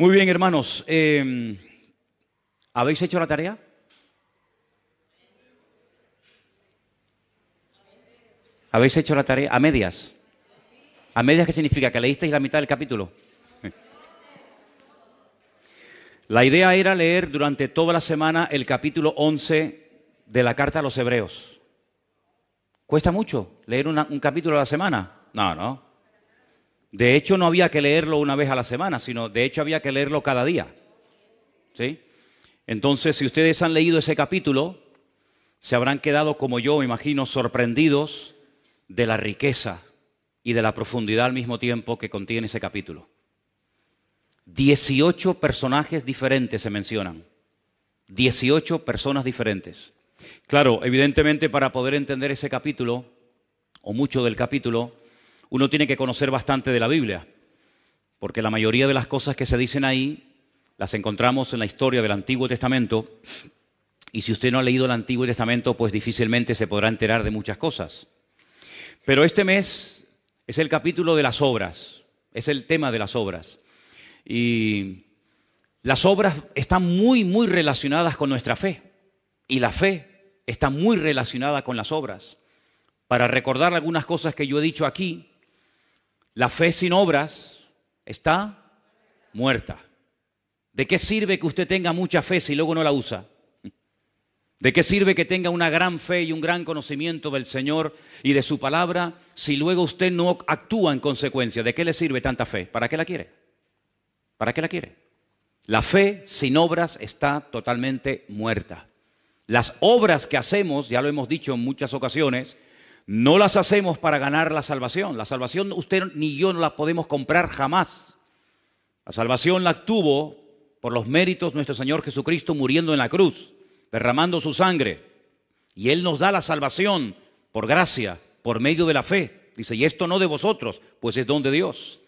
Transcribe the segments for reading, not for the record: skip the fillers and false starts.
Muy bien, hermanos. ¿Habéis hecho la tarea? ¿Habéis hecho la tarea? ¿A medias? ¿A medias qué significa? ¿Que leísteis la mitad del capítulo? La idea era leer durante toda la semana el capítulo 11 de la carta a los Hebreos. ¿Cuesta mucho leer un capítulo a la semana? No, no. De hecho, no había que leerlo una vez a la semana, sino de hecho había que leerlo cada día. ¿Sí? Entonces, si ustedes han leído ese capítulo, se habrán quedado, como yo, me imagino, sorprendidos de la riqueza y de la profundidad al mismo tiempo que contiene ese capítulo. 18 personajes diferentes se mencionan. 18 personas diferentes. Claro, evidentemente para poder entender ese capítulo, o mucho del capítulo, uno tiene que conocer bastante de la Biblia, porque la mayoría de las cosas que se dicen ahí las encontramos en la historia del Antiguo Testamento, y si usted no ha leído el Antiguo Testamento, pues difícilmente se podrá enterar de muchas cosas. Pero este mes es el capítulo de las obras, es el tema de las obras. Y las obras están muy relacionadas con nuestra fe, y la fe está muy relacionada con las obras. Para recordar algunas cosas que yo he dicho aquí, la fe sin obras está muerta. ¿De qué sirve que usted tenga mucha fe si luego no la usa? ¿De qué sirve que tenga una gran fe y un gran conocimiento del Señor y de su palabra si luego usted no actúa en consecuencia? ¿De qué le sirve tanta fe? ¿Para qué la quiere? ¿Para qué la quiere? La fe sin obras está totalmente muerta. Las obras que hacemos, ya lo hemos dicho en muchas ocasiones, no las hacemos para ganar la salvación. La salvación usted ni yo no la podemos comprar jamás. La salvación la obtuvo por los méritos de nuestro Señor Jesucristo muriendo en la cruz, derramando su sangre. Y Él nos da la salvación por gracia, por medio de la fe. Dice, y esto no de vosotros, pues es don de Dios.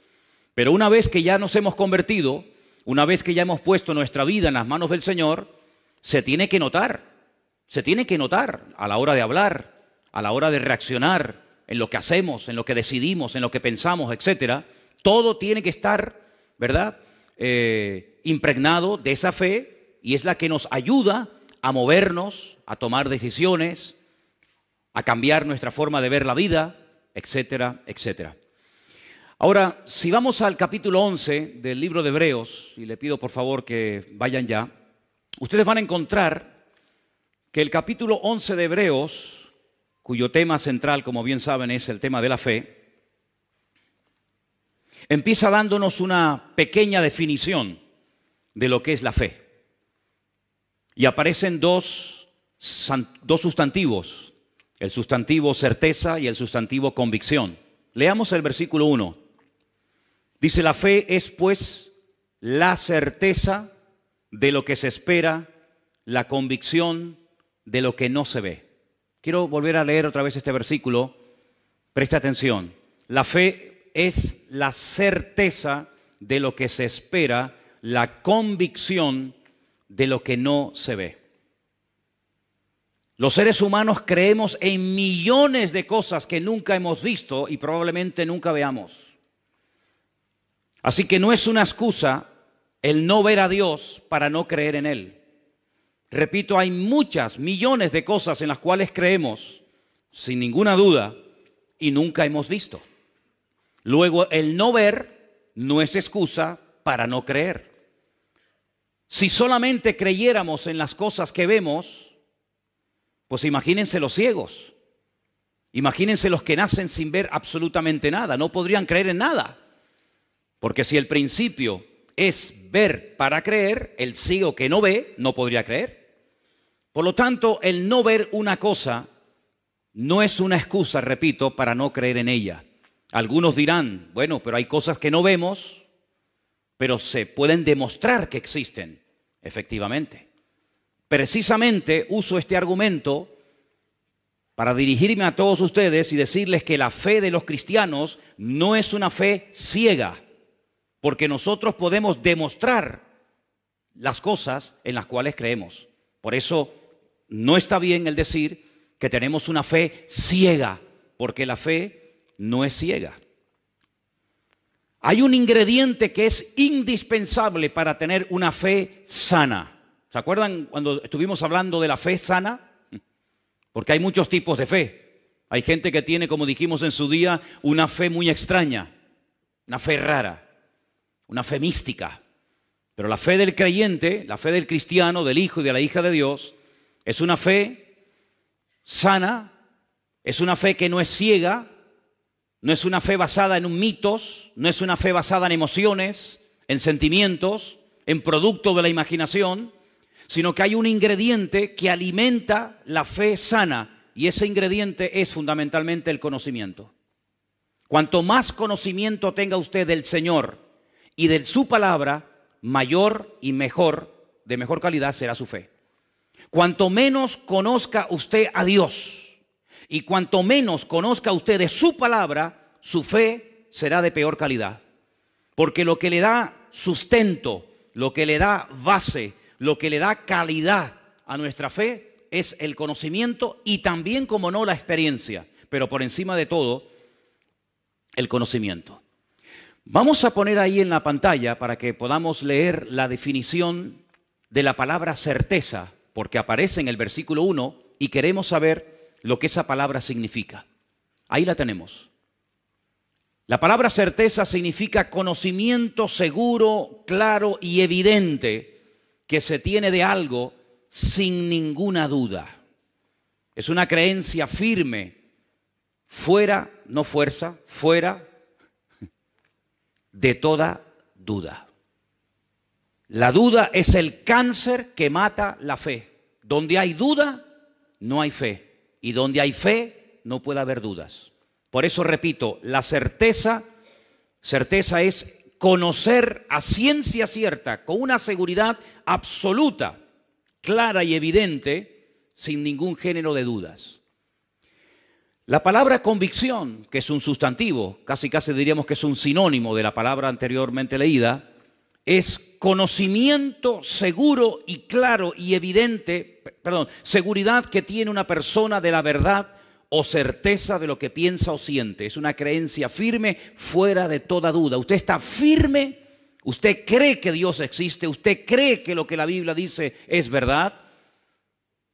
Pero una vez que ya nos hemos convertido, una vez que ya hemos puesto nuestra vida en las manos del Señor, se tiene que notar a la hora de hablar, a la hora de reaccionar, en lo que hacemos, en lo que decidimos, en lo que pensamos, etcétera. Todo tiene que estar, ¿verdad?, impregnado de esa fe, y es la que nos ayuda a movernos, a tomar decisiones, a cambiar nuestra forma de ver la vida, etcétera, etcétera. Ahora, si vamos al capítulo 11 del libro de Hebreos, y le pido por favor que vayan ya, ustedes van a encontrar que el capítulo 11 de Hebreos, cuyo tema central, como bien saben, es el tema de la fe, empieza dándonos una pequeña definición de lo que es la fe. Y aparecen dos sustantivos, el sustantivo certeza y el sustantivo convicción. Leamos el versículo 1. Dice, la fe es pues la certeza de lo que se espera, la convicción de lo que no se ve. Quiero volver a leer otra vez este versículo. Preste atención. La fe es la certeza de lo que se espera, la convicción de lo que no se ve. Los seres humanos creemos en millones de cosas que nunca hemos visto y probablemente nunca veamos. Así que no es una excusa el no ver a Dios para no creer en Él. Repito, hay muchas, millones de cosas en las cuales creemos, sin ninguna duda, y nunca hemos visto. Luego, el no ver no es excusa para no creer. Si solamente creyéramos en las cosas que vemos, pues imagínense los ciegos. Imagínense los que nacen sin ver absolutamente nada. No podrían creer en nada. Porque si el principio es ver para creer, el ciego que no ve no podría creer. Por lo tanto, el no ver una cosa no es una excusa, repito, para no creer en ella. Algunos dirán, bueno, pero hay cosas que no vemos, pero se pueden demostrar que existen, efectivamente. Precisamente uso este argumento para dirigirme a todos ustedes y decirles que la fe de los cristianos no es una fe ciega, porque nosotros podemos demostrar las cosas en las cuales creemos. Por eso no está bien el decir que tenemos una fe ciega, porque la fe no es ciega. Hay un ingrediente que es indispensable para tener una fe sana. ¿Se acuerdan cuando estuvimos hablando de la fe sana? Porque hay muchos tipos de fe. Hay gente que tiene, como dijimos en su día, una fe muy extraña, una fe rara, una fe mística. Pero la fe del creyente, la fe del cristiano, del hijo y de la hija de Dios, es una fe sana, es una fe que no es ciega, no es una fe basada en mitos, no es una fe basada en emociones, en sentimientos, en producto de la imaginación, sino que hay un ingrediente que alimenta la fe sana, y ese ingrediente es fundamentalmente el conocimiento. Cuanto más conocimiento tenga usted del Señor y de su palabra, mayor y mejor, de mejor calidad será su fe. Cuanto menos conozca usted a Dios y cuanto menos conozca usted de su palabra, su fe será de peor calidad. Porque lo que le da sustento, lo que le da base, lo que le da calidad a nuestra fe es el conocimiento y también, como no, la experiencia. Pero por encima de todo, el conocimiento. Vamos a poner ahí en la pantalla para que podamos leer la definición de la palabra certeza, porque aparece en el versículo 1 y queremos saber lo que esa palabra significa. Ahí la tenemos. La palabra certeza significa conocimiento seguro, claro y evidente que se tiene de algo sin ninguna duda. Es una creencia firme, fuera, no fuerza, fuera de toda duda. La duda es el cáncer que mata la fe. Donde hay duda, no hay fe. Y donde hay fe, no puede haber dudas. Por eso repito, la certeza es conocer a ciencia cierta, con una seguridad absoluta, clara y evidente, sin ningún género de dudas. La palabra convicción, que es un sustantivo, casi diríamos que es un sinónimo de la palabra anteriormente leída, es conocimiento seguro y claro y evidente, seguridad que tiene una persona de la verdad o certeza de lo que piensa o siente. Es una creencia firme, fuera de toda duda. Usted está firme, usted cree que Dios existe, usted cree que lo que la Biblia dice es verdad,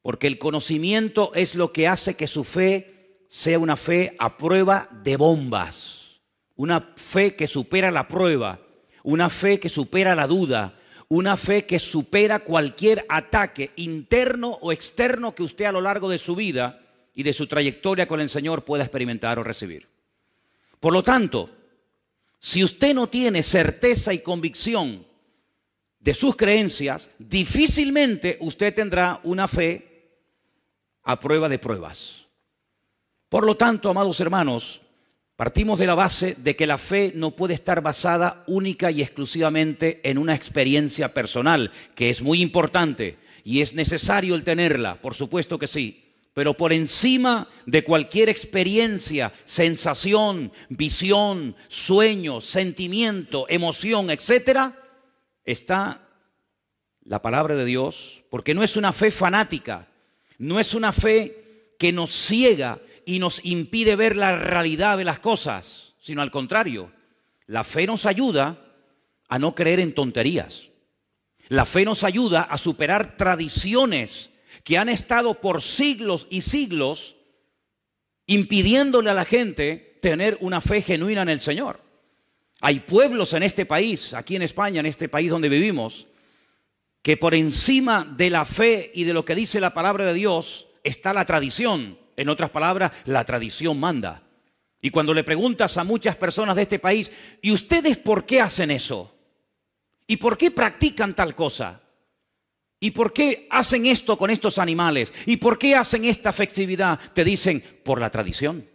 porque el conocimiento es lo que hace que su fe sea una fe a prueba de bombas, una fe que supera la prueba, una fe que supera la duda, una fe que supera cualquier ataque interno o externo que usted a lo largo de su vida y de su trayectoria con el Señor pueda experimentar o recibir. Por lo tanto, si usted no tiene certeza y convicción de sus creencias, difícilmente usted tendrá una fe a prueba de pruebas. Por lo tanto, amados hermanos, partimos de la base de que la fe no puede estar basada única y exclusivamente en una experiencia personal, que es muy importante y es necesario el tenerla, por supuesto que sí. Pero por encima de cualquier experiencia, sensación, visión, sueño, sentimiento, emoción, etcétera, está la palabra de Dios, porque no es una fe fanática, no es una fe que nos ciega y nos impide ver la realidad de las cosas, sino al contrario, la fe nos ayuda a no creer en tonterías. La fe nos ayuda a superar tradiciones que han estado por siglos y siglos impidiéndole a la gente tener una fe genuina en el Señor. Hay pueblos en este país, aquí en España, en este país donde vivimos, que por encima de la fe y de lo que dice la palabra de Dios está la tradición. En otras palabras, la tradición manda. Y cuando le preguntas a muchas personas de este país, ¿y ustedes por qué hacen eso? ¿Y por qué practican tal cosa? ¿Y por qué hacen esto con estos animales? ¿Y por qué hacen esta festividad? Te dicen, por la tradición.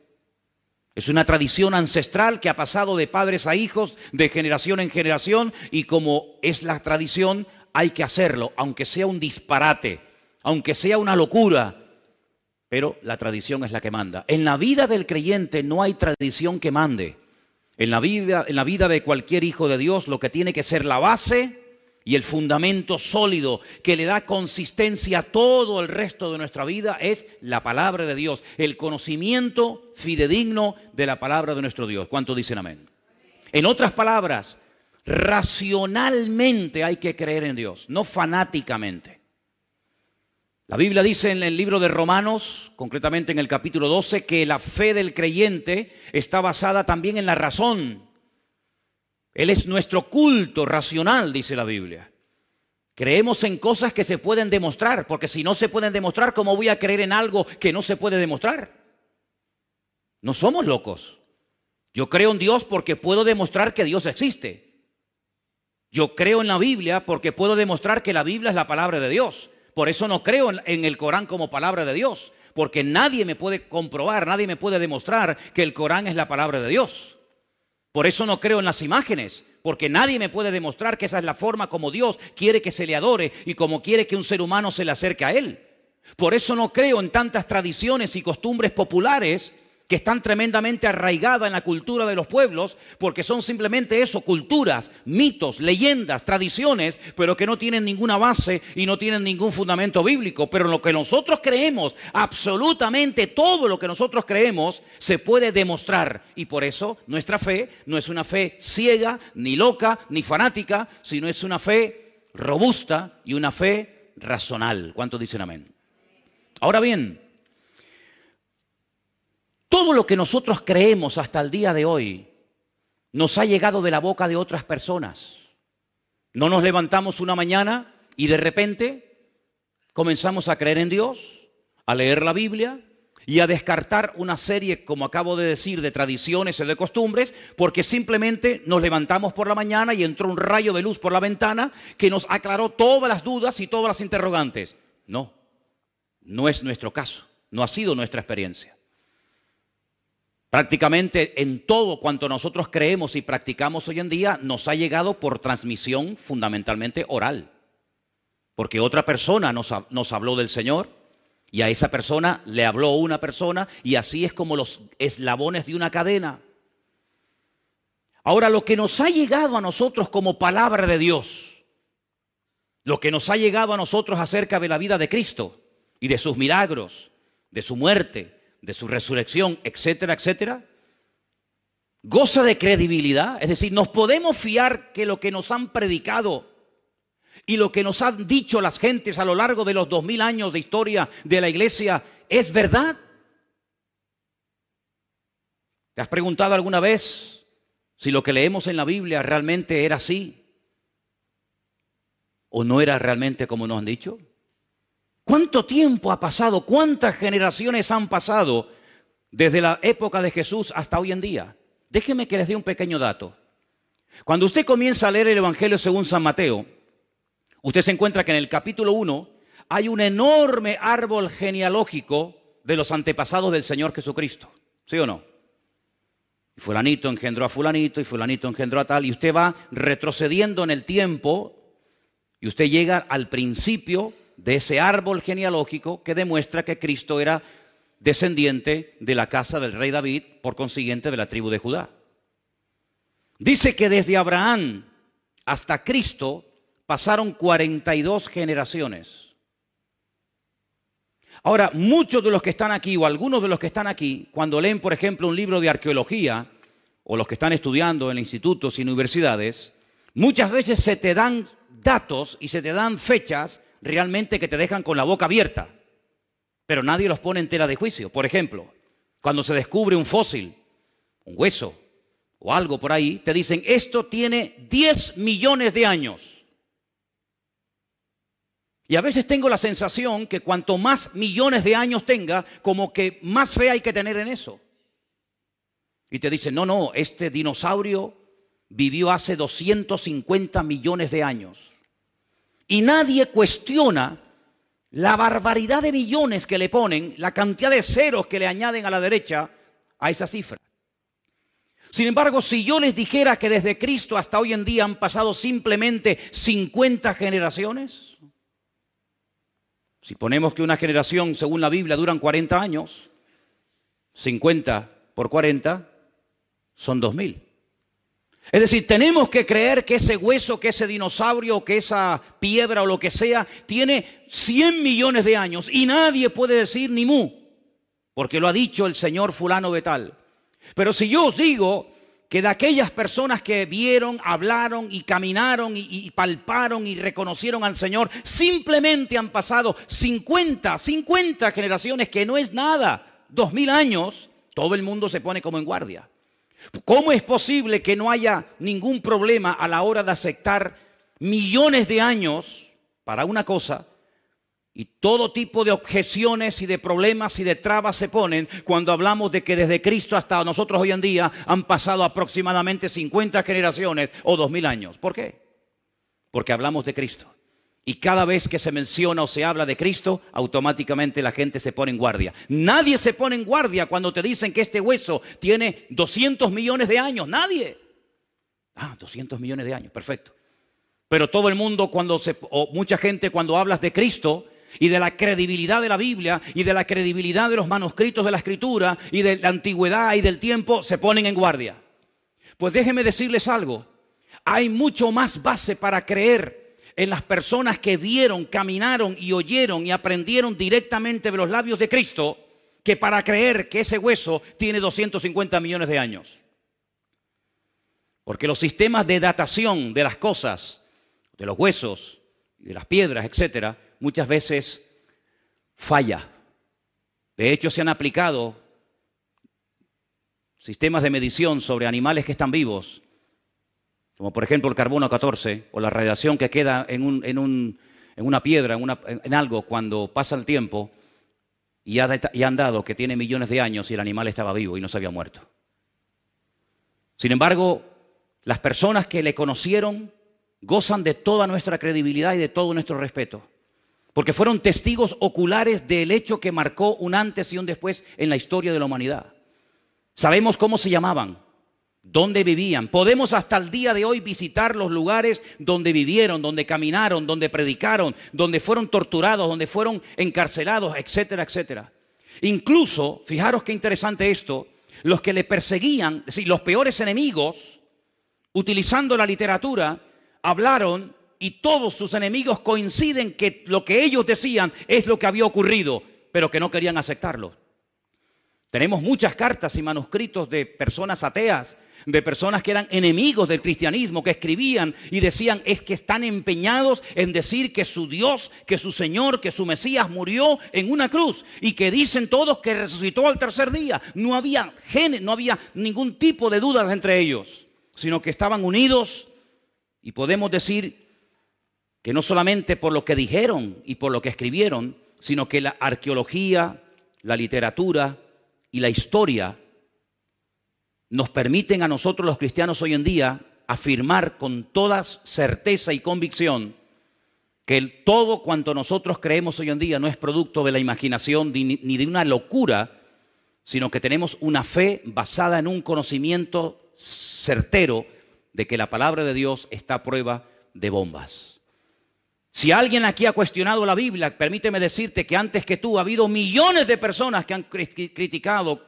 Es una tradición ancestral que ha pasado de padres a hijos, de generación en generación, y como es la tradición, hay que hacerlo, aunque sea un disparate, aunque sea una locura, pero la tradición es la que manda. En la vida del creyente no hay tradición que mande. En la vida de cualquier hijo de Dios, lo que tiene que ser la base y el fundamento sólido que le da consistencia a todo el resto de nuestra vida es la palabra de Dios, el conocimiento fidedigno de la palabra de nuestro Dios. ¿Cuántos dicen amén? En otras palabras, racionalmente hay que creer en Dios, no fanáticamente. La Biblia dice en el libro de Romanos, concretamente en el capítulo 12, que la fe del creyente está basada también en la razón. Él es nuestro culto racional, dice la Biblia. Creemos en cosas que se pueden demostrar, porque si no se pueden demostrar, ¿cómo voy a creer en algo que no se puede demostrar? No somos locos. Yo creo en Dios porque puedo demostrar que Dios existe. Yo creo en la Biblia porque puedo demostrar que la Biblia es la palabra de Dios. Por eso no creo en el Corán como palabra de Dios, porque nadie me puede comprobar, nadie me puede demostrar que el Corán es la palabra de Dios. Por eso no creo en las imágenes, porque nadie me puede demostrar que esa es la forma como Dios quiere que se le adore y como quiere que un ser humano se le acerque a Él. Por eso no creo en tantas tradiciones y costumbres populares que están tremendamente arraigadas en la cultura de los pueblos, porque son simplemente eso, culturas, mitos, leyendas, tradiciones, pero que no tienen ninguna base y no tienen ningún fundamento bíblico. Pero lo que nosotros creemos, absolutamente todo lo que nosotros creemos, se puede demostrar. Y por eso nuestra fe no es una fe ciega, ni loca, ni fanática, sino es una fe robusta y una fe racional. ¿Cuántos dicen amén? Ahora bien, todo lo que nosotros creemos hasta el día de hoy nos ha llegado de la boca de otras personas. No nos levantamos una mañana y de repente comenzamos a creer en Dios, a leer la Biblia y a descartar una serie, como acabo de decir, de tradiciones o de costumbres, porque simplemente nos levantamos por la mañana y entró un rayo de luz por la ventana que nos aclaró todas las dudas y todas las interrogantes. No, no es nuestro caso, no ha sido nuestra experiencia. Prácticamente en todo cuanto nosotros creemos y practicamos hoy en día nos ha llegado por transmisión fundamentalmente oral. Porque otra persona nos habló del Señor y a esa persona le habló una persona y así es como los eslabones de una cadena. Ahora, lo que nos ha llegado a nosotros como palabra de Dios, lo que nos ha llegado a nosotros acerca de la vida de Cristo y de sus milagros, de su muerte, de su resurrección, etcétera, etcétera, goza de credibilidad. Es decir, nos podemos fiar que lo que nos han predicado y lo que nos han dicho las gentes a lo largo de los 2000 años de historia de la iglesia es verdad. ¿Te has preguntado alguna vez si lo que leemos en la Biblia realmente era así o no era realmente como nos han dicho? ¿Cuánto tiempo ha pasado? ¿Cuántas generaciones han pasado desde la época de Jesús hasta hoy en día? Déjenme que les dé un pequeño dato. Cuando usted comienza a leer el Evangelio según San Mateo, usted se encuentra que en el capítulo 1 hay un enorme árbol genealógico de los antepasados del Señor Jesucristo. ¿Sí o no? Y fulanito engendró a fulanito y fulanito engendró a tal. Y usted va retrocediendo en el tiempo y usted llega al principio de ese árbol genealógico que demuestra que Cristo era descendiente de la casa del rey David, por consiguiente de la tribu de Judá. Dice que desde Abraham hasta Cristo pasaron 42 generaciones. Ahora, muchos de los que están aquí, o algunos de los que están aquí, cuando leen, por ejemplo, un libro de arqueología, o los que están estudiando en institutos y universidades, muchas veces se te dan datos y se te dan fechas realmente que te dejan con la boca abierta, pero nadie los pone en tela de juicio. Por ejemplo, cuando se descubre un fósil, un hueso o algo por ahí, te dicen, esto tiene 10 millones de años. Y a veces tengo la sensación que cuanto más millones de años tenga, como que más fe hay que tener en eso. Y te dicen, no, este dinosaurio vivió hace 250 millones de años. Y nadie cuestiona la barbaridad de millones que le ponen, la cantidad de ceros que le añaden a la derecha a esa cifra. Sin embargo, si yo les dijera que desde Cristo hasta hoy en día han pasado simplemente 50 generaciones, si ponemos que una generación, según la Biblia, duran 40 años, 50 por 40 son 2000. Es decir, tenemos que creer que ese hueso, que ese dinosaurio, que esa piedra o lo que sea, tiene 100 millones de años y nadie puede decir ni mu, porque lo ha dicho el señor fulano de tal. Pero si yo os digo que de aquellas personas que vieron, hablaron y caminaron y palparon y reconocieron al Señor, simplemente han pasado 50 generaciones, que no es nada, 2000 años, todo el mundo se pone como en guardia. ¿Cómo es posible que no haya ningún problema a la hora de aceptar millones de años para una cosa y todo tipo de objeciones y de problemas y de trabas se ponen cuando hablamos de que desde Cristo hasta nosotros hoy en día han pasado aproximadamente 50 generaciones o 2000 años? ¿Por qué? Porque hablamos de Cristo. Y cada vez que se menciona o se habla de Cristo, automáticamente la gente se pone en guardia. Nadie se pone en guardia cuando te dicen que este hueso tiene 200 millones de años. Nadie. 200 millones de años, perfecto. Pero todo el mundo o mucha gente cuando hablas de Cristo y de la credibilidad de la Biblia y de la credibilidad de los manuscritos de la Escritura y de la antigüedad y del tiempo, se ponen en guardia. Pues déjenme decirles algo. Hay mucho más base para creer en las personas que vieron, caminaron y oyeron y aprendieron directamente de los labios de Cristo, que para creer que ese hueso tiene 250 millones de años. Porque los sistemas de datación de las cosas, de los huesos, de las piedras, etcétera, muchas veces falla. De hecho, se han aplicado sistemas de medición sobre animales que están vivos, como por ejemplo el carbono 14 o la radiación que queda en una piedra, en algo cuando pasa el tiempo, y han dado que tiene millones de años y el animal estaba vivo y no se había muerto. Sin embargo, las personas que le conocieron gozan de toda nuestra credibilidad y de todo nuestro respeto, porque fueron testigos oculares del hecho que marcó un antes y un después en la historia de la humanidad. Sabemos cómo se llamaban, dónde vivían. Podemos hasta el día de hoy visitar los lugares donde vivieron, donde caminaron, donde predicaron, donde fueron torturados, donde fueron encarcelados, etcétera, etcétera. Incluso, fijaros qué interesante esto, los que le perseguían, es decir, los peores enemigos, utilizando la literatura, hablaron y todos sus enemigos coinciden que lo que ellos decían es lo que había ocurrido, pero que no querían aceptarlo. Tenemos muchas cartas y manuscritos de personas ateas, de personas que eran enemigos del cristianismo, que escribían y decían es que están empeñados en decir que su Dios, que su Señor, que su Mesías murió en una cruz y que dicen todos que resucitó al tercer día. No había ningún tipo de dudas entre ellos, sino que estaban unidos, y podemos decir que no solamente por lo que dijeron y por lo que escribieron, sino que la arqueología, la literatura y la historia nos permiten a nosotros los cristianos hoy en día afirmar con toda certeza y convicción que todo cuanto nosotros creemos hoy en día no es producto de la imaginación ni de una locura, sino que tenemos una fe basada en un conocimiento certero de que la palabra de Dios está a prueba de bombas. Si alguien aquí ha cuestionado la Biblia, permíteme decirte que antes que tú ha habido millones de personas que han criticado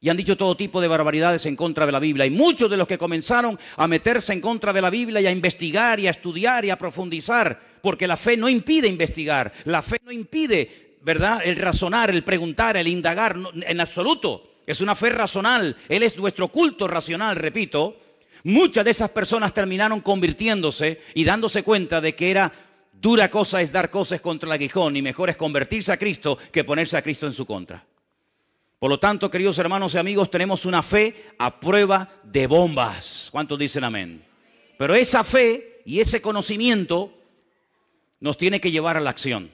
y han dicho todo tipo de barbaridades en contra de la Biblia. Y muchos de los que comenzaron a meterse en contra de la Biblia y a investigar y a estudiar y a profundizar, porque la fe no impide investigar, la fe no impide, ¿verdad?, el razonar, el preguntar, el indagar, no, en absoluto. Es una fe racional, Él es nuestro culto racional, repito. Muchas de esas personas terminaron convirtiéndose y dándose cuenta de que era dura cosa es dar cosas contra el aguijón y mejor es convertirse a Cristo que ponerse a Cristo en su contra. Por lo tanto, queridos hermanos y amigos, tenemos una fe a prueba de bombas. ¿Cuántos dicen amén? Pero esa fe y ese conocimiento nos tiene que llevar a la acción.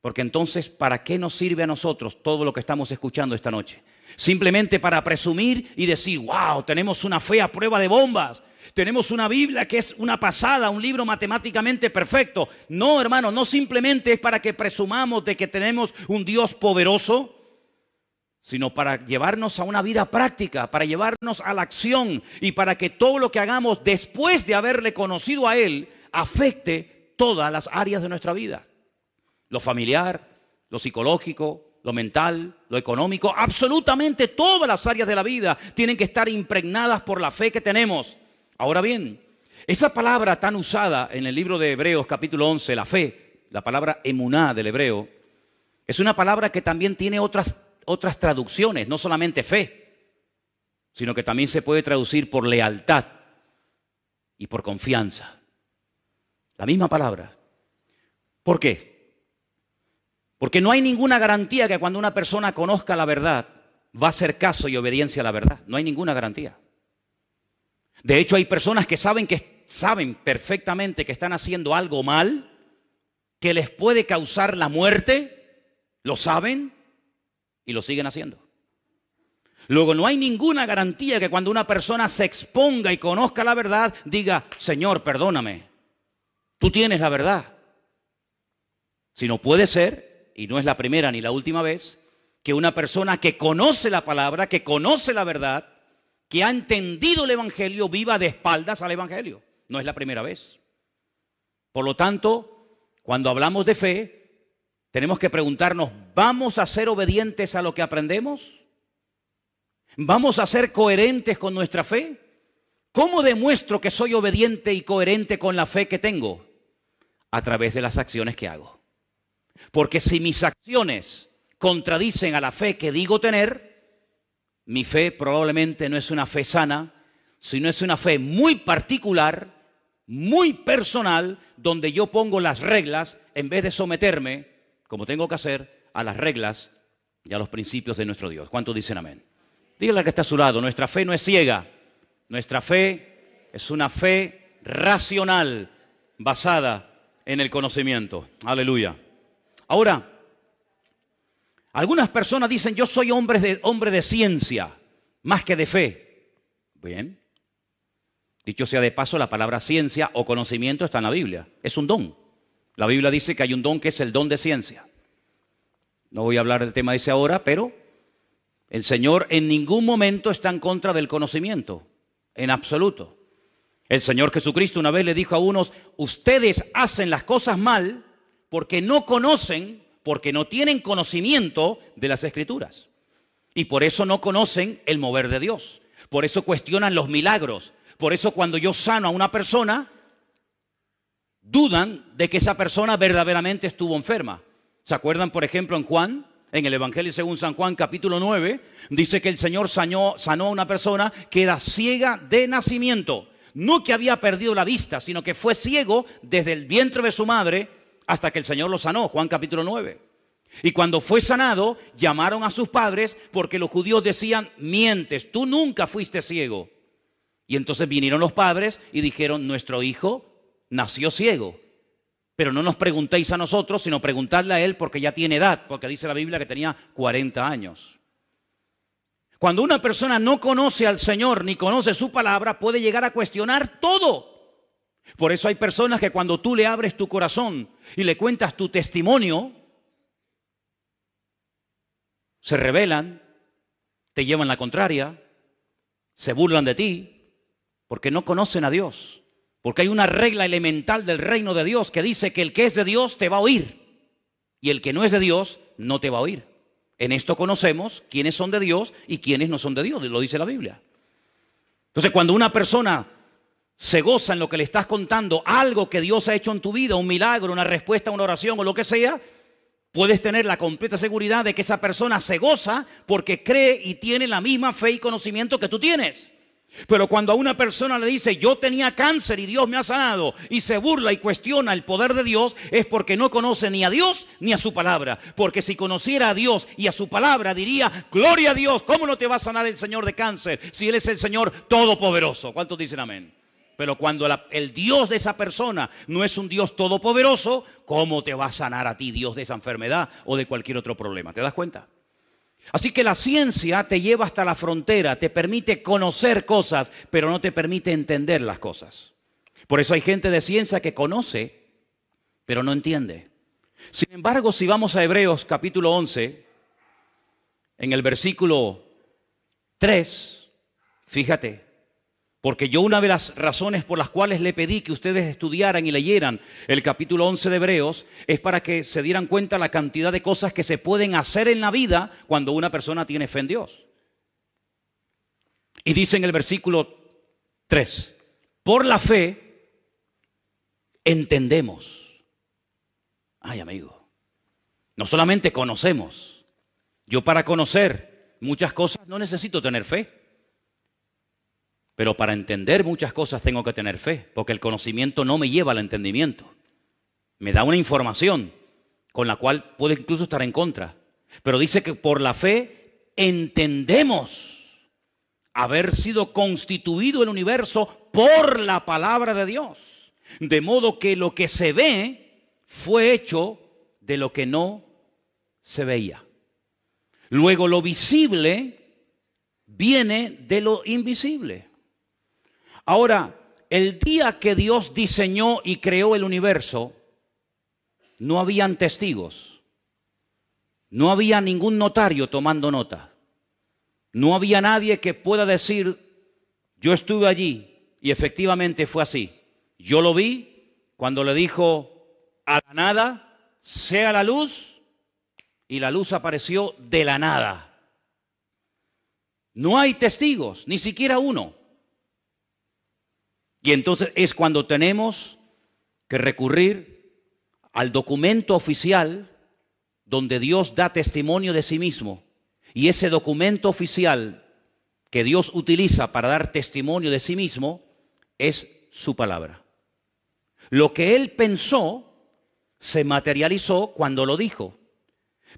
Porque entonces, ¿para qué nos sirve a nosotros todo lo que estamos escuchando esta noche? Simplemente para presumir y decir, wow, tenemos una fe a prueba de bombas. Tenemos una Biblia que es una pasada, un libro matemáticamente perfecto. No, hermano, no simplemente es para que presumamos de que tenemos un Dios poderoso, sino para llevarnos a una vida práctica, para llevarnos a la acción y para que todo lo que hagamos después de haberle conocido a Él afecte todas las áreas de nuestra vida. Lo familiar, lo psicológico, lo mental, lo económico, absolutamente todas las áreas de la vida tienen que estar impregnadas por la fe que tenemos. Ahora bien, esa palabra tan usada en el libro de Hebreos capítulo 11, la fe, la palabra emuná del hebreo, es una palabra que también tiene otras traducciones, no solamente fe. sino que también se puede traducir por lealtad y por confianza. La misma palabra. ¿Por qué? Porque no hay ninguna garantía que cuando una persona conozca la verdad va a hacer caso y obediencia a la verdad. No hay ninguna garantía. De hecho, hay personas que saben perfectamente que están haciendo algo mal, que les puede causar la muerte, lo saben y lo siguen haciendo. Luego, no hay ninguna garantía que cuando una persona se exponga y conozca la verdad, diga, Señor, perdóname, tú tienes la verdad. Sino puede ser, y no es la primera ni la última vez, que una persona que conoce la palabra, que conoce la verdad, que ha entendido el Evangelio, viva de espaldas al Evangelio. No es la primera vez. Por lo tanto, cuando hablamos de fe, tenemos que preguntarnos, ¿vamos a ser obedientes a lo que aprendemos? ¿Vamos a ser coherentes con nuestra fe? ¿Cómo demuestro que soy obediente y coherente con la fe que tengo? A través de las acciones que hago. Porque si mis acciones contradicen a la fe que digo tener, mi fe probablemente no es una fe sana, sino es una fe muy particular, muy personal, donde yo pongo las reglas en vez de someterme, como tengo que hacer, a las reglas y a los principios de nuestro Dios. ¿Cuántos dicen amén? Dígale al que está a su lado, nuestra fe no es ciega, nuestra fe es una fe racional, basada en el conocimiento. Aleluya. Ahora, algunas personas dicen, yo soy hombre de ciencia, más que de fe. Bien. Dicho sea de paso, la palabra ciencia o conocimiento está en la Biblia. Es un don. La Biblia dice que hay un don que es el don de ciencia. No voy a hablar del tema de ese ahora, pero el Señor en ningún momento está en contra del conocimiento, en absoluto. El Señor Jesucristo una vez le dijo a unos, ustedes hacen las cosas mal porque no conocen, porque no tienen conocimiento de las Escrituras. Y por eso no conocen el mover de Dios. Por eso cuestionan los milagros. Por eso cuando yo sano a una persona, dudan de que esa persona verdaderamente estuvo enferma. ¿Se acuerdan, por ejemplo, en Juan? En el Evangelio según San Juan, capítulo 9, dice que el Señor sanó a una persona que era ciega de nacimiento. No que había perdido la vista, sino que fue ciego desde el vientre de su madre hasta que el Señor lo sanó. Juan capítulo 9. Y cuando fue sanado, llamaron a sus padres porque los judíos decían, mientes, tú nunca fuiste ciego. Y entonces vinieron los padres y dijeron, nuestro hijo nació ciego. Pero no nos preguntéis a nosotros, sino preguntadle a él porque ya tiene edad, porque dice la Biblia que tenía 40 años. Cuando una persona no conoce al Señor ni conoce su palabra, puede llegar a cuestionar todo. Por eso hay personas que cuando tú le abres tu corazón y le cuentas tu testimonio, se rebelan, te llevan la contraria, se burlan de ti, porque no conocen a Dios. Porque hay una regla elemental del reino de Dios que dice que el que es de Dios te va a oír y el que no es de Dios no te va a oír. En esto conocemos quiénes son de Dios y quiénes no son de Dios, lo dice la Biblia. Entonces, cuando una persona se goza en lo que le estás contando, algo que Dios ha hecho en tu vida, un milagro, una respuesta a una oración o lo que sea, puedes tener la completa seguridad de que esa persona se goza porque cree y tiene la misma fe y conocimiento que tú tienes. Pero cuando a una persona le dice, yo tenía cáncer y Dios me ha sanado, y se burla y cuestiona el poder de Dios, es porque no conoce ni a Dios ni a su palabra. Porque si conociera a Dios y a su palabra, diría, gloria a Dios, ¿cómo no te va a sanar el Señor de cáncer si Él es el Señor todopoderoso? ¿Cuántos dicen amén? Pero cuando el Dios de esa persona no es un Dios todopoderoso, ¿cómo te va a sanar a ti Dios de esa enfermedad o de cualquier otro problema? ¿Te das cuenta? Así que la ciencia te lleva hasta la frontera, te permite conocer cosas, pero no te permite entender las cosas. Por eso hay gente de ciencia que conoce, pero no entiende. Sin embargo, si vamos a Hebreos capítulo 11, en el versículo 3, fíjate, porque yo una de las razones por las cuales le pedí que ustedes estudiaran y leyeran el capítulo 11 de Hebreos es para que se dieran cuenta la cantidad de cosas que se pueden hacer en la vida cuando una persona tiene fe en Dios. Y dice en el versículo 3, por la fe entendemos. Ay, amigo, no solamente conocemos. Yo para conocer muchas cosas no necesito tener fe. Pero para entender muchas cosas tengo que tener fe, porque el conocimiento no me lleva al entendimiento. Me da una información con la cual puedo incluso estar en contra. Pero dice que por la fe entendemos haber sido constituido el universo por la palabra de Dios. De modo que lo que se ve fue hecho de lo que no se veía. Luego lo visible viene de lo invisible. Ahora, el día que Dios diseñó y creó el universo, no habían testigos. No había ningún notario tomando nota. No había nadie que pueda decir, yo estuve allí y efectivamente fue así. Yo lo vi cuando le dijo a la nada, sea la luz, y la luz apareció de la nada. No hay testigos, ni siquiera uno. Y entonces es cuando tenemos que recurrir al documento oficial donde Dios da testimonio de sí mismo. Y ese documento oficial que Dios utiliza para dar testimonio de sí mismo es su palabra. Lo que Él pensó se materializó cuando lo dijo.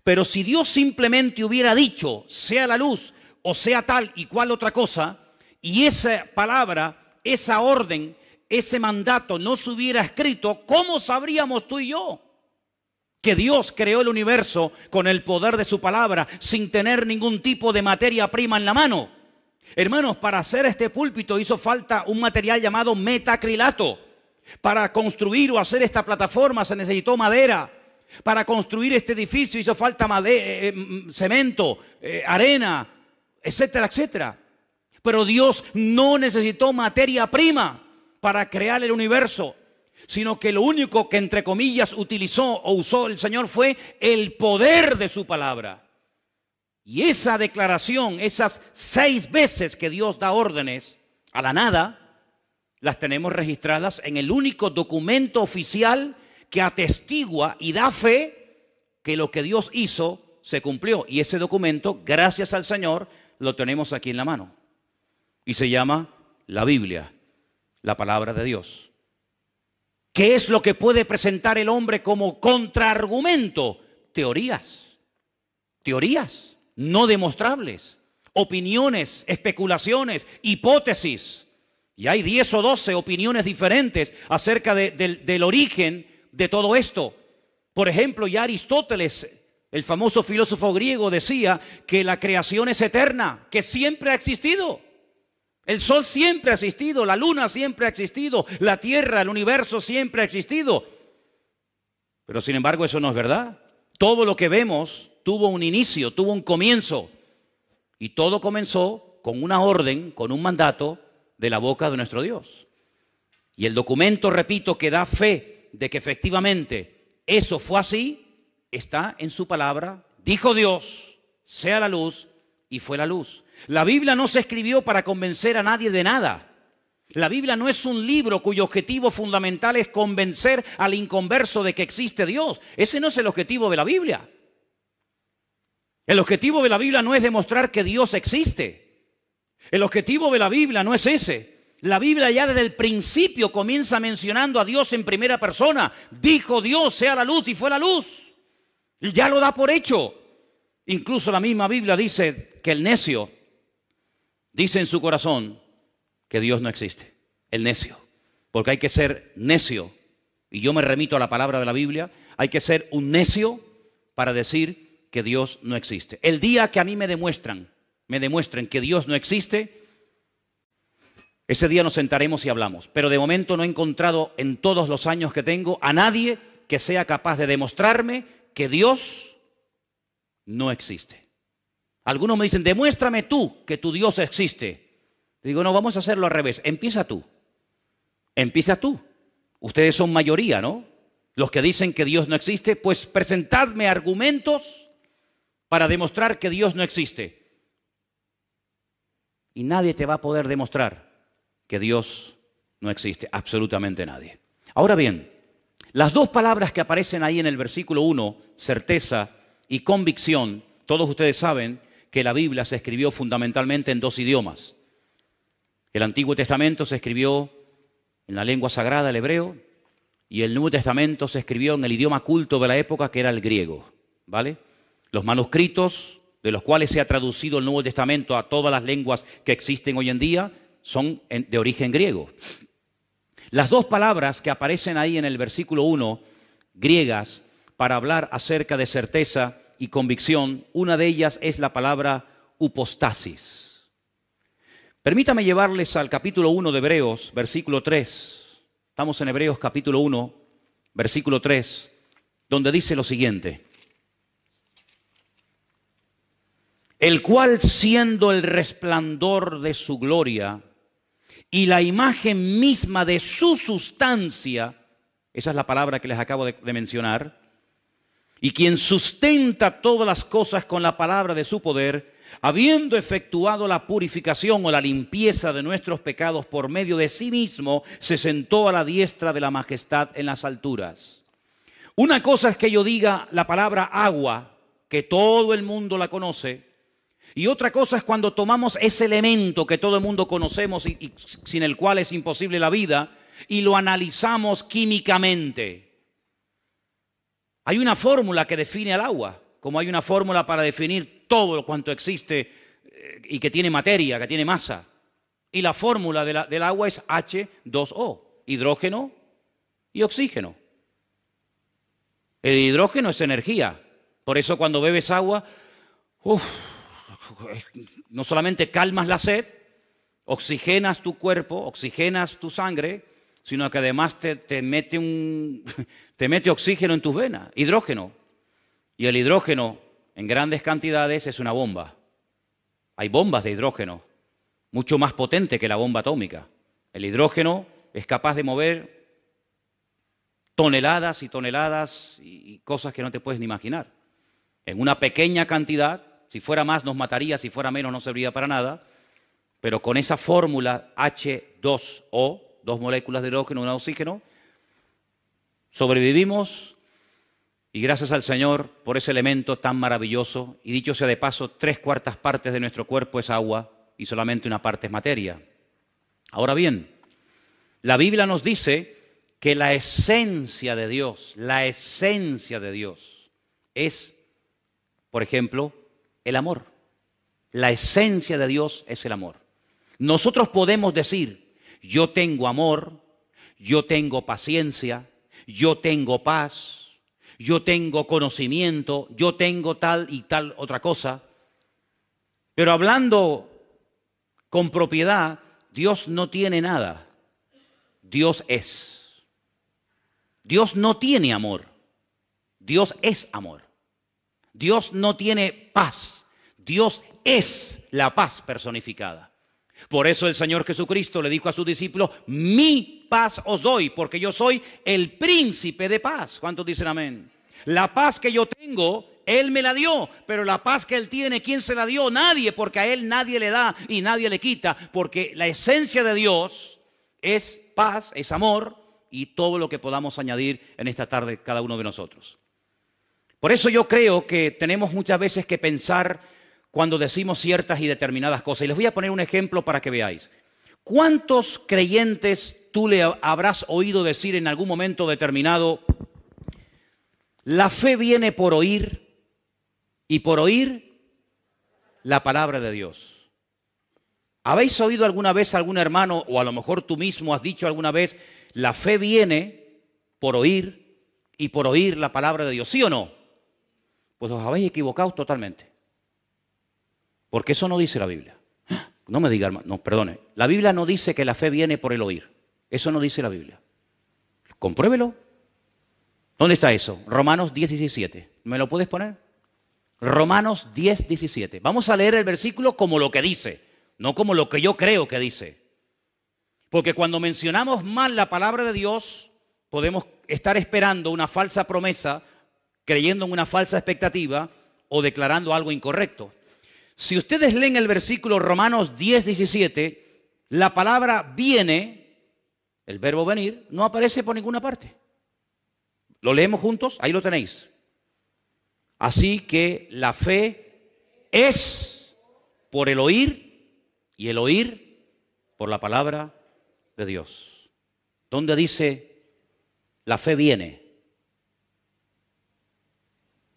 Pero si Dios simplemente hubiera dicho, sea la luz o sea tal y cual otra cosa, y esa palabra, esa orden, ese mandato no se hubiera escrito, ¿cómo sabríamos tú y yo que Dios creó el universo con el poder de su palabra sin tener ningún tipo de materia prima en la mano? Hermanos, para hacer este púlpito hizo falta un material llamado metacrilato. Para construir o hacer esta plataforma se necesitó madera. Para construir este edificio hizo falta cemento, arena, etcétera, etcétera. Pero Dios no necesitó materia prima para crear el universo, sino que lo único que, entre comillas, utilizó o usó el Señor fue el poder de su palabra. Y esa declaración, esas 6 veces que Dios da órdenes a la nada, las tenemos registradas en el único documento oficial que atestigua y da fe que lo que Dios hizo se cumplió. Y ese documento, gracias al Señor, lo tenemos aquí en la mano. Y se llama la Biblia, la palabra de Dios. ¿Qué es lo que puede presentar el hombre como contraargumento? Teorías. Teorías no demostrables. Opiniones, especulaciones, hipótesis. Y hay 10 o 12 opiniones diferentes acerca del origen de todo esto. Por ejemplo, ya Aristóteles, el famoso filósofo griego, decía que la creación es eterna, que siempre ha existido. El sol siempre ha existido, la luna siempre ha existido, la tierra, el universo siempre ha existido. Pero sin embargo eso no es verdad. Todo lo que vemos tuvo un inicio, tuvo un comienzo. Y todo comenzó con una orden, con un mandato de la boca de nuestro Dios. Y el documento, repito, que da fe de que efectivamente eso fue así, está en su palabra. Dijo Dios, sea la luz, y fue la luz. La Biblia no se escribió para convencer a nadie de nada. La Biblia no es un libro cuyo objetivo fundamental es convencer al inconverso de que existe Dios. Ese no es el objetivo de la Biblia. El objetivo de la Biblia no es demostrar que Dios existe. El objetivo de la Biblia no es ese. La Biblia ya desde el principio comienza mencionando a Dios en primera persona. Dijo Dios, sea la luz, y fue la luz. Y ya lo da por hecho. Incluso la misma Biblia dice que el necio dice en su corazón que Dios no existe. El necio. Porque hay que ser necio. Y yo me remito a la palabra de la Biblia. Hay que ser un necio para decir que Dios no existe. El día que a mí me demuestren que Dios no existe, ese día nos sentaremos y hablamos. Pero de momento no he encontrado en todos los años que tengo a nadie que sea capaz de demostrarme que Dios no existe. Algunos me dicen, demuéstrame tú que tu Dios existe. Digo, no, vamos a hacerlo al revés. Empieza tú. Empieza tú. Ustedes son mayoría, ¿no? Los que dicen que Dios no existe, pues presentadme argumentos para demostrar que Dios no existe. Y nadie te va a poder demostrar que Dios no existe. Absolutamente nadie. Ahora bien, las dos palabras que aparecen ahí en el versículo 1, certeza y convicción, todos ustedes saben que la Biblia se escribió fundamentalmente en 2 idiomas. El Antiguo Testamento se escribió en la lengua sagrada, el hebreo, y el Nuevo Testamento se escribió en el idioma culto de la época, que era el griego, ¿vale? Los manuscritos de los cuales se ha traducido el Nuevo Testamento a todas las lenguas que existen hoy en día son de origen griego. Las dos palabras que aparecen ahí en el versículo 1, griegas, para hablar acerca de certeza y convicción, una de ellas es la palabra upostasis. Permítame llevarles al capítulo 1 de Hebreos, versículo 3. Estamos en Hebreos capítulo 1, versículo 3, donde dice lo siguiente: el cual, siendo el resplandor de su gloria y la imagen misma de su sustancia, esa es la palabra que les acabo de mencionar, y quien sustenta todas las cosas con la palabra de su poder, habiendo efectuado la purificación o la limpieza de nuestros pecados por medio de sí mismo, se sentó a la diestra de la majestad en las alturas. Una cosa es que yo diga la palabra agua, que todo el mundo la conoce, y otra cosa es cuando tomamos ese elemento que todo el mundo conocemos y sin el cual es imposible la vida, y lo analizamos químicamente. Hay una fórmula que define al agua, como hay una fórmula para definir todo cuanto existe y que tiene materia, que tiene masa. Y la fórmula del agua es H2O, hidrógeno y oxígeno. El hidrógeno es energía. Por eso cuando bebes agua, no solamente calmas la sed, oxigenas tu cuerpo, oxigenas tu sangre, sino que además te mete oxígeno en tus venas, hidrógeno. Y el hidrógeno en grandes cantidades es una bomba. Hay bombas de hidrógeno, mucho más potente que la bomba atómica. El hidrógeno es capaz de mover toneladas y toneladas y cosas que no te puedes ni imaginar. En una pequeña cantidad, si fuera más nos mataría, si fuera menos no serviría para nada, pero con esa fórmula H2O, dos moléculas de hidrógeno y una de oxígeno, sobrevivimos y gracias al Señor por ese elemento tan maravilloso. Y dicho sea de paso, 3/4 partes de nuestro cuerpo es agua y solamente una parte es materia. Ahora bien, la Biblia nos dice que la esencia de Dios es, por ejemplo, el amor. La esencia de Dios es el amor. Nosotros podemos decir, yo tengo amor, yo tengo paciencia, yo tengo paz, yo tengo conocimiento, yo tengo tal y tal otra cosa. Pero hablando con propiedad, Dios no tiene nada. Dios es. Dios no tiene amor. Dios es amor. Dios no tiene paz. Dios es la paz personificada. Por eso el Señor Jesucristo le dijo a sus discípulos, mi paz os doy, porque yo soy el príncipe de paz. ¿Cuántos dicen amén? La paz que yo tengo, Él me la dio, pero la paz que Él tiene, ¿quién se la dio? Nadie, porque a Él nadie le da y nadie le quita, porque la esencia de Dios es paz, es amor y todo lo que podamos añadir en esta tarde cada uno de nosotros. Por eso yo creo que tenemos muchas veces que pensar cuando decimos ciertas y determinadas cosas. Y les voy a poner un ejemplo para que veáis. ¿Cuántos creyentes tú le habrás oído decir en algún momento determinado, la fe viene por oír y por oír la palabra de Dios? ¿Habéis oído alguna vez a algún hermano, o a lo mejor tú mismo has dicho alguna vez, la fe viene por oír y por oír la palabra de Dios? ¿Sí o no? Pues os habéis equivocado totalmente. Porque eso no dice la Biblia. No me diga, hermano, no, perdone. La Biblia no dice que la fe viene por el oír. Eso no dice la Biblia. Compruébelo. ¿Dónde está eso? Romanos 10:17. ¿Me lo puedes poner? Romanos 10:17. Vamos a leer el versículo como lo que dice, no como lo que yo creo que dice. Porque cuando mencionamos mal la palabra de Dios, podemos estar esperando una falsa promesa, creyendo en una falsa expectativa o declarando algo incorrecto. Si ustedes leen el versículo Romanos 10:17, la palabra viene, el verbo venir, no aparece por ninguna parte. ¿Lo leemos juntos? Ahí lo tenéis. Así que la fe es por el oír y el oír por la palabra de Dios. ¿Dónde dice la fe viene?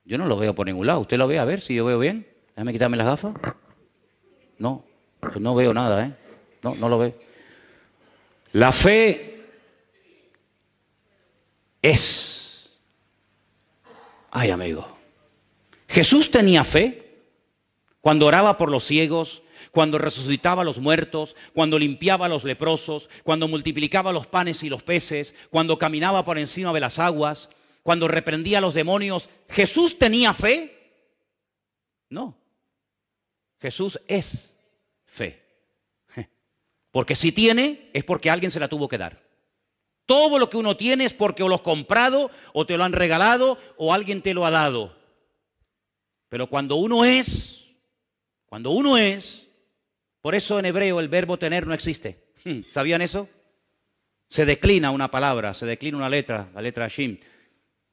Yo no lo veo por ningún lado. ¿Usted lo ve? A ver si yo veo bien. Déjame quitarme las gafas. No, pues no veo nada, ¿eh? No lo veo. La fe es. Ay, amigo. Jesús tenía fe cuando oraba por los ciegos, cuando resucitaba a los muertos, cuando limpiaba a los leprosos, cuando multiplicaba los panes y los peces, cuando caminaba por encima de las aguas, cuando reprendía a los demonios. ¿Jesús tenía fe? No. Jesús es fe. Porque si tiene, es porque alguien se la tuvo que dar. Todo lo que uno tiene es porque o lo has comprado, o te lo han regalado, o alguien te lo ha dado. Pero cuando uno es, por eso en hebreo el verbo tener no existe. ¿Sabían eso? Se declina una palabra, se declina una letra, la letra Shin.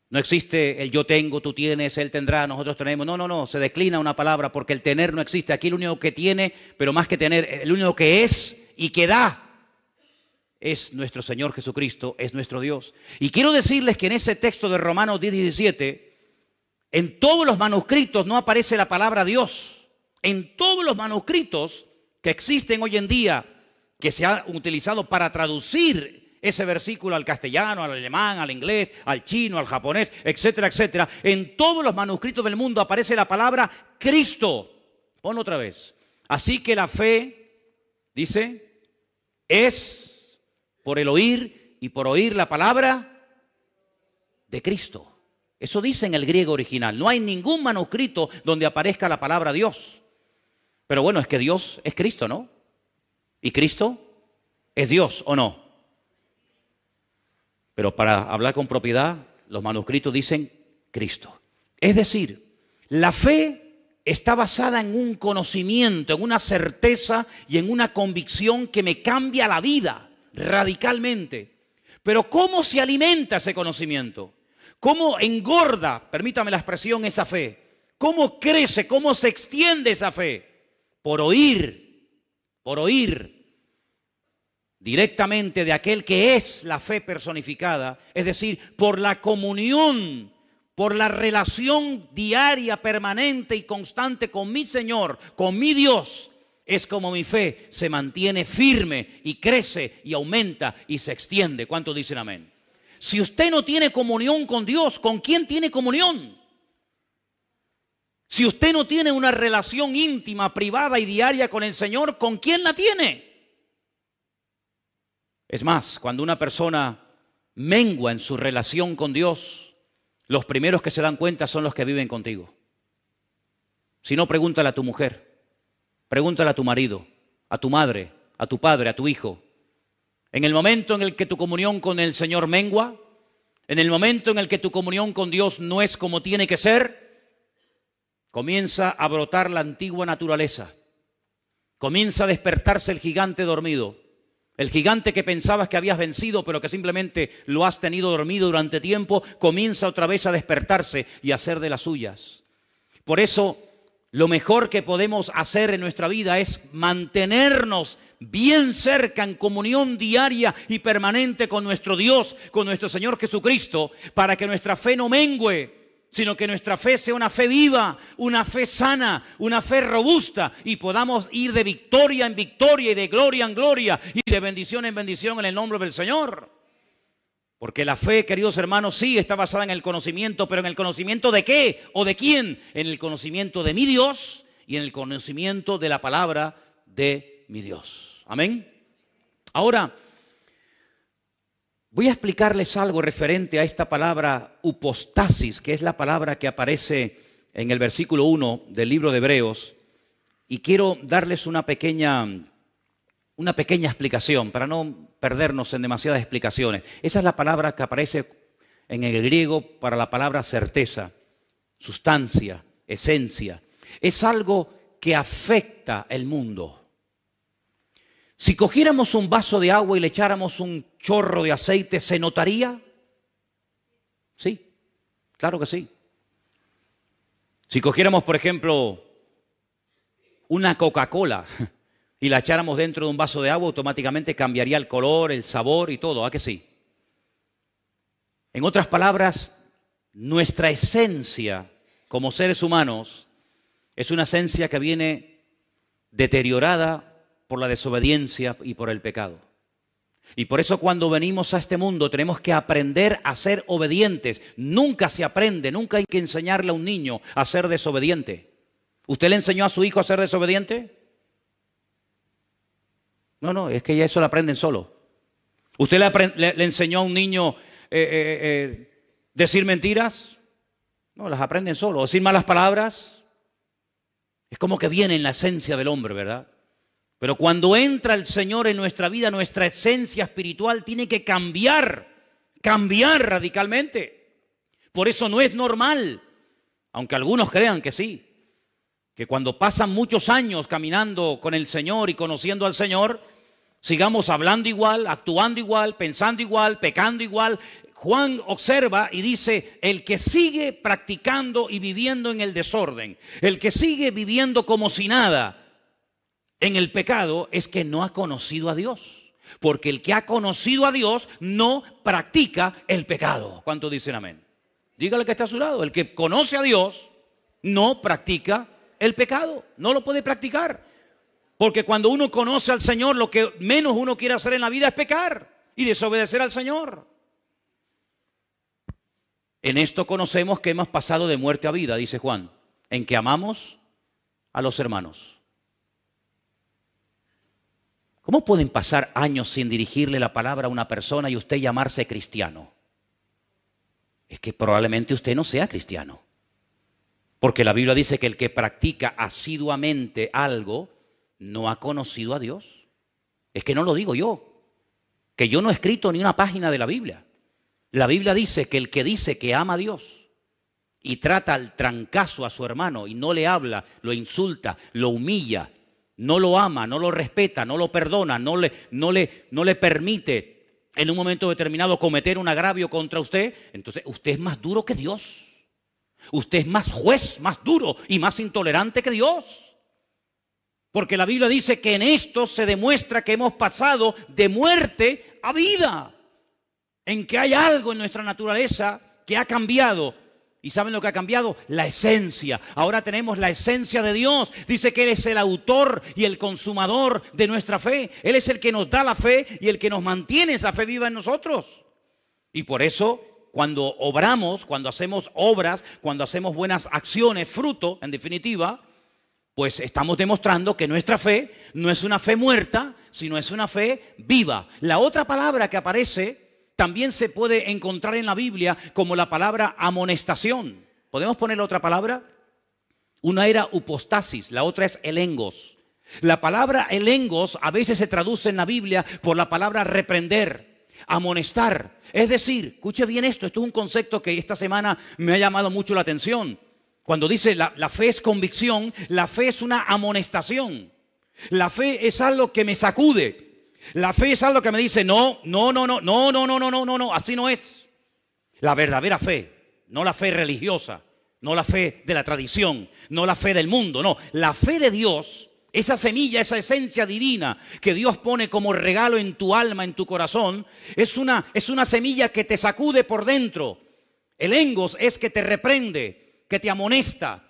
No existe el yo tengo, tú tienes, él tendrá, nosotros tenemos. No, se declina una palabra porque el tener no existe. Aquí el único que tiene, pero más que tener, el único que es y que da es nuestro Señor Jesucristo, es nuestro Dios. Y quiero decirles que en ese texto de Romanos 10:17, en todos los manuscritos no aparece la palabra Dios. En todos los manuscritos que existen hoy en día, que se han utilizado para traducir ese versículo al castellano, al alemán, al inglés, al chino, al japonés, etcétera, etcétera, en todos los manuscritos del mundo aparece la palabra Cristo. Ponlo otra vez. Así que la fe, dice, es por el oír y por oír la palabra de Cristo. Eso dice en el griego original. No hay ningún manuscrito donde aparezca la palabra Dios. Pero bueno, es que Dios es Cristo, ¿no? ¿Y Cristo es Dios o no? Pero para hablar con propiedad, los manuscritos dicen Cristo. Es decir, la fe está basada en un conocimiento, en una certeza y en una convicción que me cambia la vida radicalmente. Pero ¿cómo se alimenta ese conocimiento? ¿Cómo engorda, permítame la expresión, esa fe? ¿Cómo crece, cómo se extiende esa fe? Por oír directamente de aquel que es la fe personificada, es decir, por la comunión, por la relación diaria, permanente y constante con mi Señor, con mi Dios, es como mi fe se mantiene firme y crece y aumenta y se extiende. ¿Cuántos dicen amén? Si usted no tiene comunión con Dios, ¿con quién tiene comunión? Si usted no tiene una relación íntima, privada y diaria con el Señor, ¿con quién la tiene? Es más, cuando una persona mengua en su relación con Dios, los primeros que se dan cuenta son los que viven contigo. Si no, pregúntale a tu mujer, pregúntale a tu marido, a tu madre, a tu padre, a tu hijo. En el momento en el que tu comunión con el Señor mengua, en el momento en el que tu comunión con Dios no es como tiene que ser, comienza a brotar la antigua naturaleza. Comienza a despertarse el gigante dormido. El gigante que pensabas que habías vencido, pero que simplemente lo has tenido dormido durante tiempo, comienza otra vez a despertarse y a hacer de las suyas. Por eso, lo mejor que podemos hacer en nuestra vida es mantenernos bien cerca, en comunión diaria y permanente con nuestro Dios, con nuestro Señor Jesucristo, para que nuestra fe no mengüe, sino que nuestra fe sea una fe viva, una fe sana, una fe robusta, y podamos ir de victoria en victoria y de gloria en gloria y de bendición en bendición en el nombre del Señor. Porque la fe, queridos hermanos, sí está basada en el conocimiento, pero ¿en el conocimiento de qué o de quién? En el conocimiento de mi Dios y en el conocimiento de la palabra de mi Dios. Amén. Ahora, voy a explicarles algo referente a esta palabra upostasis, que es la palabra que aparece en el versículo 1 del libro de Hebreos, y quiero darles una pequeña explicación para no perdernos en demasiadas explicaciones. Esa es la palabra que aparece en el griego para la palabra certeza, sustancia, esencia. Es algo que afecta el mundo. Si cogiéramos un vaso de agua y le echáramos un chorro de aceite, ¿se notaría? Sí, claro que sí. Si cogiéramos, por ejemplo, una Coca-Cola y la echáramos dentro de un vaso de agua, automáticamente cambiaría el color, el sabor y todo, ¿a que sí? En otras palabras, nuestra esencia como seres humanos es una esencia que viene deteriorada por la desobediencia y por el pecado. Y por eso cuando venimos a este mundo tenemos que aprender a ser obedientes. Nunca se aprende, nunca hay que enseñarle a un niño a ser desobediente. ¿Usted le enseñó a su hijo a ser desobediente? No, es que ya eso lo aprenden solo. ¿Usted le enseñó a un niño decir mentiras? No, las aprenden solo. ¿Decir malas palabras? Es como que viene en la esencia del hombre, ¿verdad? Pero cuando entra el Señor en nuestra vida, nuestra esencia espiritual tiene que cambiar radicalmente. Por eso no es normal, aunque algunos crean que sí, que cuando pasan muchos años caminando con el Señor y conociendo al Señor, sigamos hablando igual, actuando igual, pensando igual, pecando igual. Juan observa y dice, el que sigue practicando y viviendo en el desorden, el que sigue viviendo como si nada en el pecado, es que no ha conocido a Dios. Porque el que ha conocido a Dios no practica el pecado. ¿Cuántos dicen amén? Dígale que está a su lado. El que conoce a Dios no practica el pecado. No lo puede practicar. Porque cuando uno conoce al Señor, lo que menos uno quiere hacer en la vida es pecar y desobedecer al Señor. En esto conocemos que hemos pasado de muerte a vida, dice Juan, en que amamos a los hermanos. ¿Cómo pueden pasar años sin dirigirle la palabra a una persona y usted llamarse cristiano? Es que probablemente usted no sea cristiano. Porque la Biblia dice que el que practica asiduamente algo no ha conocido a Dios. Es que no lo digo yo, que yo no he escrito ni una página de la Biblia. La Biblia dice que el que dice que ama a Dios y trata al trancazo a su hermano y no le habla, lo insulta, lo humilla, no lo ama, no lo respeta, no lo perdona, no le permite en un momento determinado cometer un agravio contra usted, entonces usted es más duro que Dios. Usted es más juez, más duro y más intolerante que Dios. Porque la Biblia dice que en esto se demuestra que hemos pasado de muerte a vida. En que hay algo en nuestra naturaleza que ha cambiado. ¿Y saben lo que ha cambiado? La esencia. Ahora tenemos la esencia de Dios. Dice que Él es el autor y el consumador de nuestra fe. Él es el que nos da la fe y el que nos mantiene esa fe viva en nosotros. Y por eso, cuando obramos, cuando hacemos obras, cuando hacemos buenas acciones, fruto, en definitiva, pues estamos demostrando que nuestra fe no es una fe muerta, sino es una fe viva. La otra palabra que aparece también se puede encontrar en la Biblia como la palabra amonestación. ¿Podemos poner otra palabra? Una era upostasis, la otra es elengos. La palabra elengos a veces se traduce en la Biblia por la palabra reprender, amonestar. Es decir, escuche bien esto es un concepto que esta semana me ha llamado mucho la atención. Cuando dice la fe es convicción, la fe es una amonestación. La fe es algo que me sacude. La fe es algo que me dice, no, así no es. La verdadera fe, no la fe religiosa, no la fe de la tradición, no la fe del mundo, no. La fe de Dios, esa semilla, esa esencia divina que Dios pone como regalo en tu alma, en tu corazón, es una semilla que te sacude por dentro. El engos es que te reprende, que te amonesta,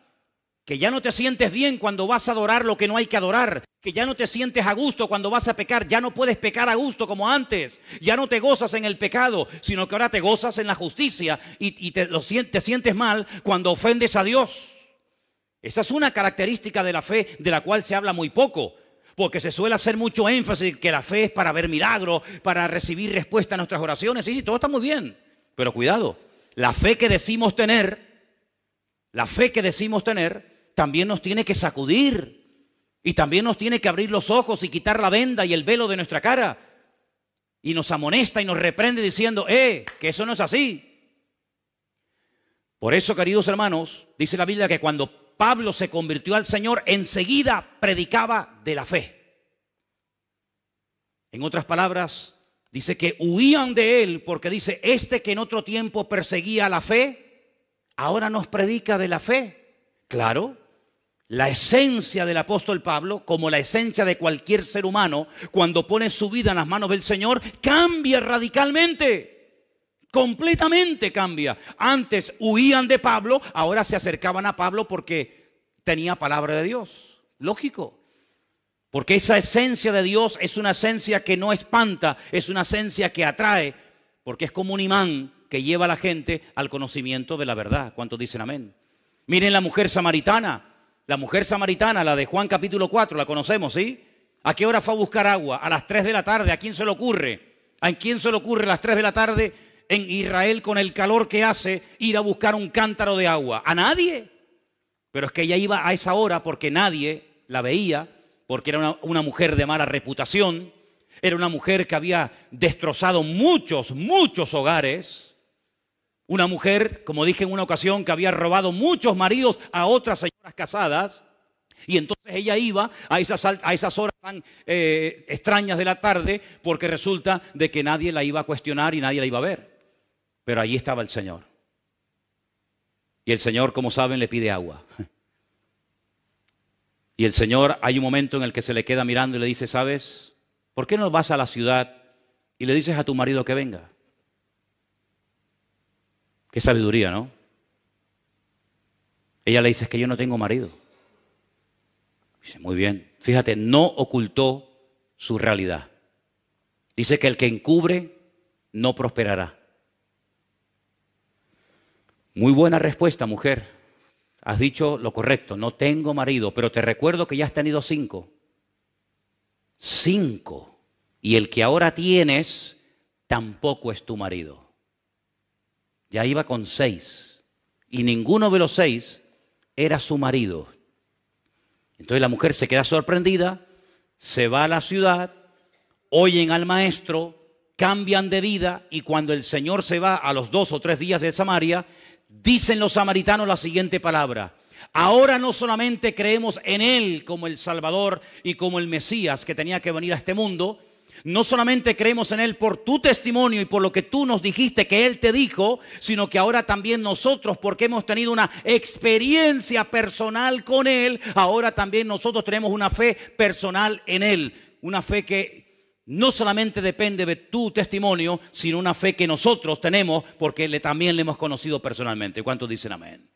que ya no te sientes bien cuando vas a adorar lo que no hay que adorar, que ya no te sientes a gusto cuando vas a pecar, ya no puedes pecar a gusto como antes, ya no te gozas en el pecado, sino que ahora te gozas en la justicia y te sientes mal cuando ofendes a Dios. Esa es una característica de la fe de la cual se habla muy poco, porque se suele hacer mucho énfasis que la fe es para ver milagros, para recibir respuesta a nuestras oraciones. Sí, todo está muy bien, pero cuidado, la fe que decimos tener también nos tiene que sacudir y también nos tiene que abrir los ojos y quitar la venda y el velo de nuestra cara y nos amonesta y nos reprende diciendo, que eso no es así. Por eso, queridos hermanos, dice la Biblia que cuando Pablo se convirtió al Señor, enseguida predicaba de la fe. En otras palabras, dice que huían de él porque dice, que en otro tiempo perseguía la fe, ahora nos predica de la fe. Claro, La esencia del apóstol Pablo, como la esencia de cualquier ser humano, cuando pone su vida en las manos del Señor, cambia radicalmente, completamente cambia. Antes huían de Pablo, ahora se acercaban a Pablo porque tenía palabra de Dios. Lógico, porque esa esencia de Dios es una esencia que no espanta, es una esencia que atrae, porque es como un imán que lleva a la gente al conocimiento de la verdad. ¿Cuántos dicen amén? Miren la mujer samaritana. La mujer samaritana, la de Juan capítulo 4, la conocemos, ¿sí? ¿A qué hora fue a buscar agua? A las 3 de la tarde. ¿A quién se le ocurre? ¿A quién se le ocurre a las 3 de la tarde en Israel con el calor que hace ir a buscar un cántaro de agua? ¿A nadie? Pero es que ella iba a esa hora porque nadie la veía, porque era una mujer de mala reputación, era una mujer que había destrozado muchos hogares. Una mujer, como dije en una ocasión, que había robado muchos maridos a otras señoras casadas. Y entonces ella iba a esas horas tan extrañas de la tarde porque resulta de que nadie la iba a cuestionar y nadie la iba a ver. Pero allí estaba el Señor. Y el Señor, como saben, le pide agua. Y el Señor, hay un momento en el que se le queda mirando y le dice, ¿sabes? ¿Por qué no vas a la ciudad y le dices a tu marido que venga? Qué sabiduría, ¿no? Ella le dice, es que yo no tengo marido. Dice, muy bien. Fíjate, no ocultó su realidad. Dice que el que encubre no prosperará. Muy buena respuesta, mujer. Has dicho lo correcto, no tengo marido, pero te recuerdo que ya has tenido 5. 5. Y el que ahora tienes tampoco es tu marido. Ya iba con 6 y ninguno de los 6 era su marido. Entonces la mujer se queda sorprendida, se va a la ciudad, oyen al maestro, cambian de vida y cuando el Señor se va a los 2 o 3 días de Samaria, dicen los samaritanos la siguiente palabra. Ahora no solamente creemos en Él como el Salvador y como el Mesías que tenía que venir a este mundo, no solamente creemos en Él por tu testimonio y por lo que tú nos dijiste que Él te dijo, sino que ahora también nosotros, porque hemos tenido una experiencia personal con Él, ahora también nosotros tenemos una fe personal en Él. Una fe que no solamente depende de tu testimonio, sino una fe que nosotros tenemos porque también le hemos conocido personalmente. ¿Cuántos dicen amén?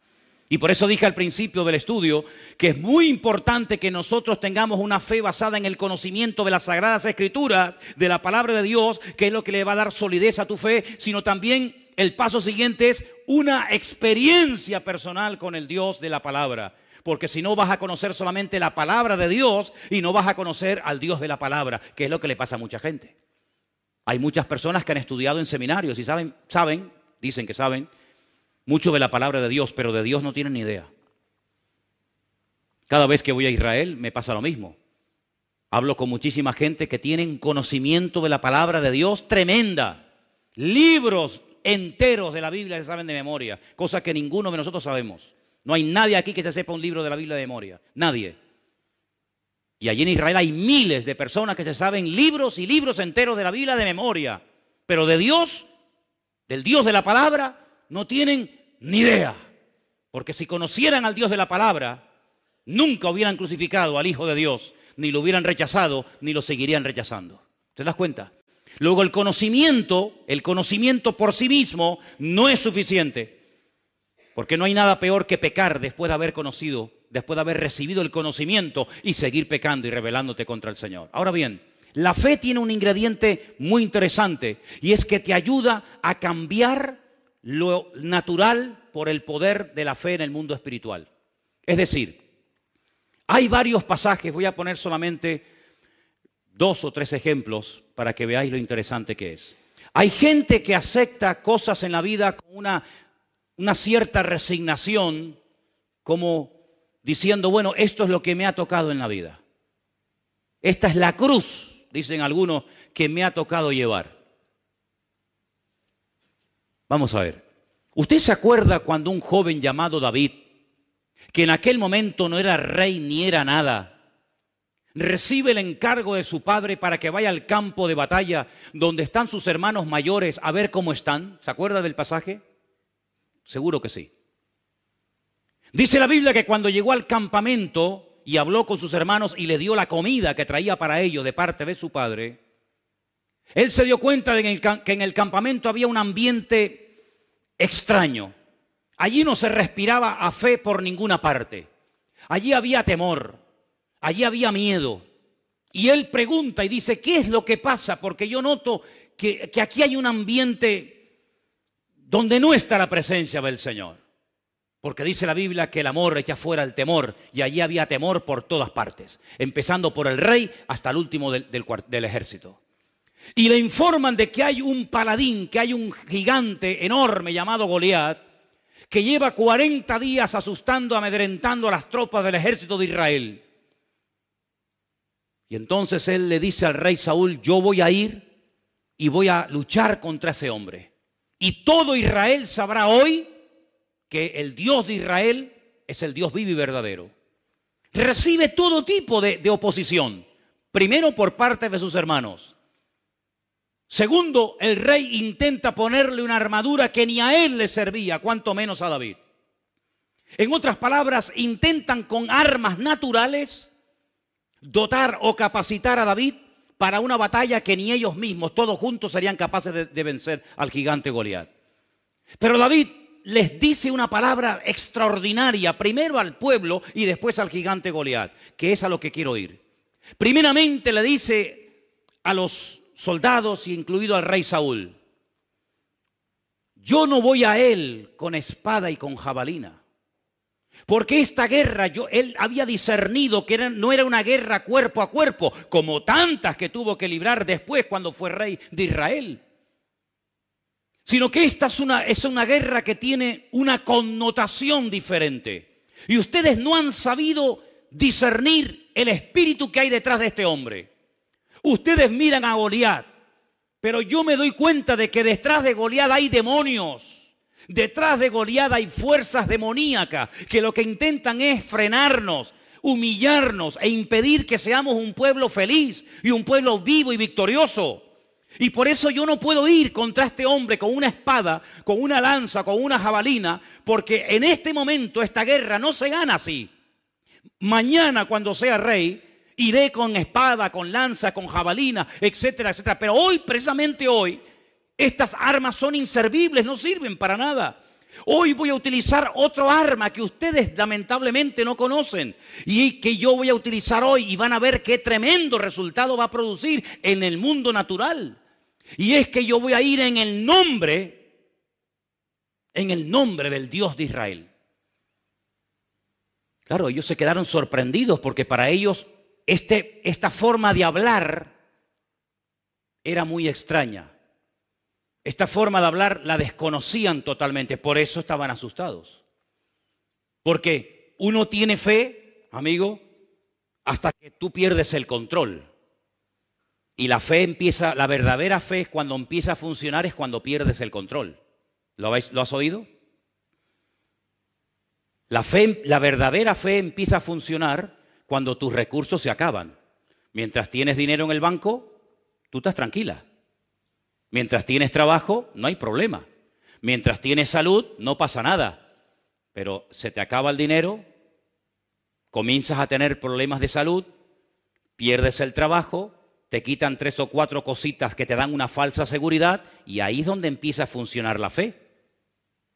Y por eso dije al principio del estudio que es muy importante que nosotros tengamos una fe basada en el conocimiento de las Sagradas Escrituras, de la Palabra de Dios, que es lo que le va a dar solidez a tu fe, sino también el paso siguiente es una experiencia personal con el Dios de la Palabra. Porque si no vas a conocer solamente la Palabra de Dios y no vas a conocer al Dios de la Palabra, que es lo que le pasa a mucha gente. Hay muchas personas que han estudiado en seminarios y dicen que saben, mucho de la palabra de Dios, pero de Dios no tienen ni idea. Cada vez que voy a Israel me pasa lo mismo. Hablo con muchísima gente que tienen conocimiento de la palabra de Dios tremenda. Libros enteros de la Biblia se saben de memoria, cosa que ninguno de nosotros sabemos. No hay nadie aquí que se sepa un libro de la Biblia de memoria. Nadie. Y allí en Israel hay miles de personas que se saben libros y libros enteros de la Biblia de memoria. Pero de Dios, del Dios de la palabra, no tienen ni idea, porque si conocieran al Dios de la palabra, nunca hubieran crucificado al Hijo de Dios, ni lo hubieran rechazado, ni lo seguirían rechazando. ¿Te das cuenta? Luego el conocimiento por sí mismo no es suficiente, porque no hay nada peor que pecar después de haber conocido, después de haber recibido el conocimiento y seguir pecando y rebelándote contra el Señor. Ahora bien, la fe tiene un ingrediente muy interesante y es que te ayuda a cambiar lo natural por el poder de la fe en el mundo espiritual. Es decir, hay varios pasajes, voy a poner solamente 2 o 3 ejemplos para que veáis lo interesante que es. Hay gente que acepta cosas en la vida con una cierta resignación, como diciendo, bueno, esto es lo que me ha tocado en la vida. Esta es la cruz, dicen algunos, que me ha tocado llevar. Vamos a ver. ¿Usted se acuerda cuando un joven llamado David, que en aquel momento no era rey ni era nada, recibe el encargo de su padre para que vaya al campo de batalla donde están sus hermanos mayores a ver cómo están? ¿Se acuerda del pasaje? Seguro que sí. Dice la Biblia que cuando llegó al campamento y habló con sus hermanos y le dio la comida que traía para ellos de parte de su padre, él se dio cuenta de que en el campamento había un ambiente extraño. Allí no se respiraba a fe por ninguna parte. Allí había temor, allí había miedo. Y él pregunta y dice, ¿qué es lo que pasa? Porque yo noto que aquí hay un ambiente donde no está la presencia del Señor. Porque dice la Biblia que el amor echa fuera el temor, y allí había temor por todas partes, empezando por el rey hasta el último del ejército. Y le informan de que hay un paladín, que hay un gigante enorme llamado Goliat, que lleva 40 días asustando, amedrentando a las tropas del ejército de Israel. Y entonces él le dice al rey Saúl, yo voy a ir y voy a luchar contra ese hombre. Y todo Israel sabrá hoy que el Dios de Israel es el Dios vivo y verdadero. Recibe todo tipo de oposición. Primero por parte de sus hermanos. Segundo, el rey intenta ponerle una armadura que ni a él le servía, cuanto menos a David. En otras palabras, intentan con armas naturales dotar o capacitar a David para una batalla que ni ellos mismos, todos juntos, serían capaces de vencer al gigante Goliat. Pero David les dice una palabra extraordinaria, primero al pueblo y después al gigante Goliat, que es a lo que quiero ir. Primeramente le dice a los soldados, incluido al rey Saúl, yo no voy a él con espada y con jabalina, porque esta guerra, él había discernido que no era una guerra cuerpo a cuerpo, como tantas que tuvo que librar después cuando fue rey de Israel, sino que esta es una guerra que tiene una connotación diferente. Y ustedes no han sabido discernir el espíritu que hay detrás de este hombre. Ustedes miran a Goliat, pero yo me doy cuenta de que detrás de Goliat hay demonios. Detrás de Goliat hay fuerzas demoníacas que lo que intentan es frenarnos, humillarnos e impedir que seamos un pueblo feliz y un pueblo vivo y victorioso. Y por eso yo no puedo ir contra este hombre con una espada, con una lanza, con una jabalina, porque en este momento esta guerra no se gana así. Mañana, cuando sea rey, iré con espada, con lanza, con jabalina, etcétera, etcétera. Pero hoy, precisamente hoy, estas armas son inservibles, no sirven para nada. Hoy voy a utilizar otro arma que ustedes lamentablemente no conocen y que yo voy a utilizar hoy, y van a ver qué tremendo resultado va a producir en el mundo natural. Y es que yo voy a ir en el nombre del Dios de Israel. Claro, ellos se quedaron sorprendidos porque para ellos esta forma de hablar era muy extraña. Esta forma de hablar la desconocían totalmente, por eso estaban asustados. Porque uno tiene fe, amigo, hasta que tú pierdes el control. Y la verdadera fe es cuando empieza a funcionar, es cuando pierdes el control. ¿Lo has oído? La verdadera fe empieza a funcionar cuando tus recursos se acaban. Mientras tienes dinero en el banco, tú estás tranquila. Mientras tienes trabajo, no hay problema. Mientras tienes salud, no pasa nada. Pero se te acaba el dinero, comienzas a tener problemas de salud, pierdes el trabajo, te quitan 3 o 4 cositas que te dan una falsa seguridad, y ahí es donde empieza a funcionar la fe.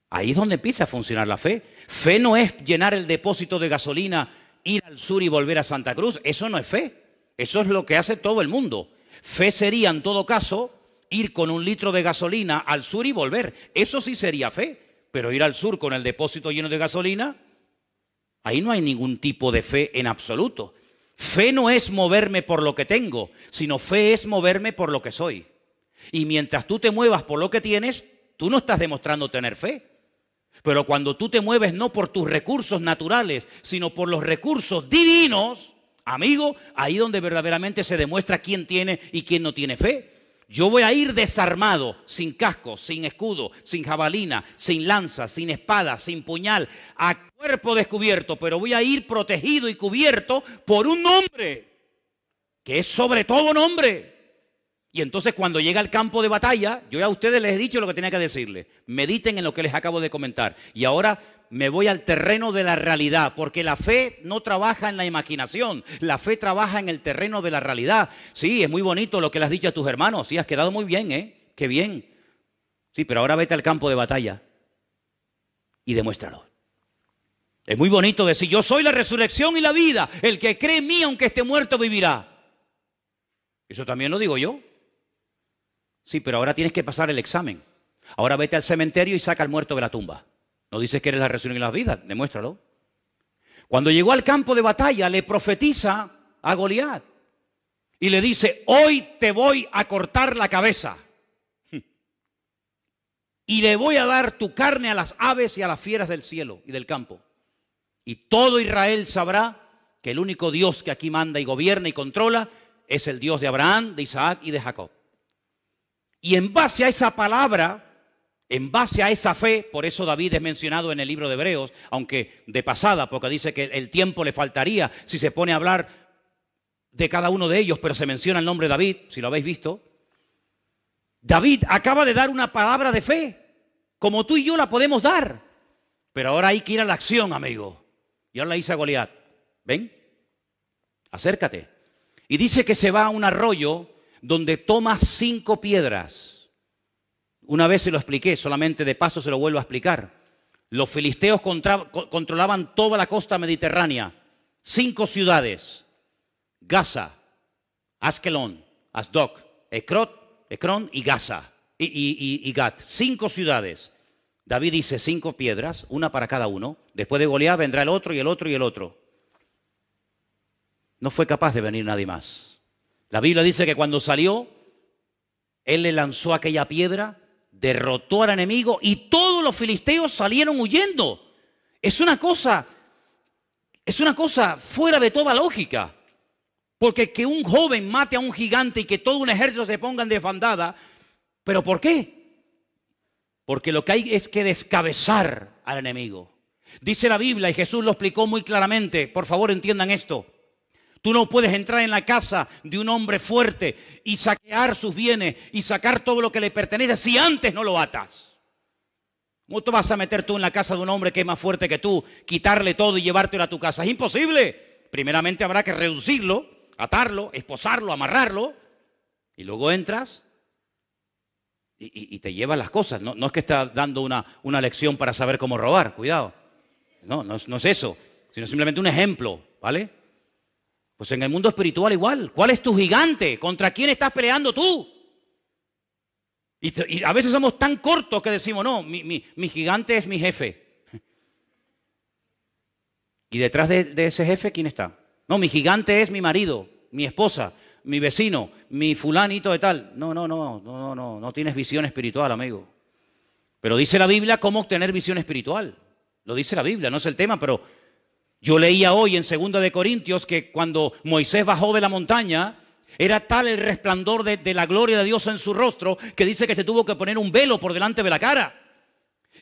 Ahí es donde empieza a funcionar la fe. Fe no es llenar el depósito de gasolina, ir al sur y volver a Santa Cruz. Eso no es fe. Eso es lo que hace todo el mundo. Fe sería, en todo caso, ir con 1 litro de gasolina al sur y volver. Eso sí sería fe. Pero ir al sur con el depósito lleno de gasolina, ahí no hay ningún tipo de fe en absoluto. Fe no es moverme por lo que tengo, sino fe es moverme por lo que soy. Y mientras tú te muevas por lo que tienes, tú no estás demostrando tener fe. Pero cuando tú te mueves no por tus recursos naturales, sino por los recursos divinos, amigo, ahí donde verdaderamente se demuestra quién tiene y quién no tiene fe. Yo voy a ir desarmado, sin casco, sin escudo, sin jabalina, sin lanza, sin espada, sin puñal, a cuerpo descubierto, pero voy a ir protegido y cubierto por un nombre, que es sobre todo nombre. Y entonces cuando llega al campo de batalla, yo ya a ustedes les he dicho lo que tenía que decirles. Mediten en lo que les acabo de comentar. Y ahora me voy al terreno de la realidad, porque la fe no trabaja en la imaginación, la fe trabaja en el terreno de la realidad. Sí, es muy bonito lo que le has dicho a tus hermanos, sí, has quedado muy bien, ¿eh? Qué bien. Sí, pero ahora vete al campo de batalla y demuéstralo. Es muy bonito decir, yo soy la resurrección y la vida, el que cree en mí aunque esté muerto vivirá. Eso también lo digo yo. Sí, pero ahora tienes que pasar el examen. Ahora vete al cementerio y saca al muerto de la tumba. No dices que eres la resurrección y la vida, demuéstralo. Cuando llegó al campo de batalla, le profetiza a Goliat y le dice, hoy te voy a cortar la cabeza y le voy a dar tu carne a las aves y a las fieras del cielo y del campo. Y todo Israel sabrá que el único Dios que aquí manda y gobierna y controla es el Dios de Abraham, de Isaac y de Jacob. Y en base a esa palabra, en base a esa fe, por eso David es mencionado en el libro de Hebreos, aunque de pasada, porque dice que el tiempo le faltaría si se pone a hablar de cada uno de ellos, pero se menciona el nombre de David, si lo habéis visto. David acaba de dar una palabra de fe, como tú y yo la podemos dar, pero ahora hay que ir a la acción, amigo. Y ahora le dice a Goliat, ven, acércate. Y dice que se va a un arroyo donde toma 5 piedras. Una vez se lo expliqué, solamente de paso se lo vuelvo a explicar. Los filisteos controlaban toda la costa mediterránea. 5 ciudades. Gaza, Askelón, Asdod, Ecrón y Gaza. Y Gat. 5 ciudades. David dice 5 piedras, una para cada uno. Después de Goliat vendrá el otro y el otro y el otro. No fue capaz de venir nadie más. La Biblia dice que cuando salió, él le lanzó aquella piedra, derrotó al enemigo y todos los filisteos salieron huyendo. Es una cosa fuera de toda lógica. Porque que un joven mate a un gigante y que todo un ejército se ponga en desbandada, ¿pero por qué? Porque lo que hay es que descabezar al enemigo. Dice la Biblia, y Jesús lo explicó muy claramente, por favor entiendan esto. Tú no puedes entrar en la casa de un hombre fuerte y saquear sus bienes y sacar todo lo que le pertenece si antes no lo atas. ¿Cómo te vas a meter tú en la casa de un hombre que es más fuerte que tú, quitarle todo y llevártelo a tu casa? Es imposible. Primeramente habrá que reducirlo, atarlo, esposarlo, amarrarlo y luego entras y te llevas las cosas. No es que estás dando una lección para saber cómo robar, cuidado. No es eso, sino simplemente un ejemplo, ¿vale? Pues en el mundo espiritual igual. ¿Cuál es tu gigante? ¿Contra quién estás peleando tú? Y a veces somos tan cortos que decimos, no, mi gigante es mi jefe. ¿Y detrás de ese jefe quién está? No, mi gigante es mi marido, mi esposa, mi vecino, mi fulanito de tal. No tienes visión espiritual, amigo. Pero dice la Biblia cómo obtener visión espiritual. Lo dice la Biblia, no es el tema, pero yo leía hoy en 2 de Corintios que cuando Moisés bajó de la montaña, era tal el resplandor de la gloria de Dios en su rostro que dice que se tuvo que poner un velo por delante de la cara.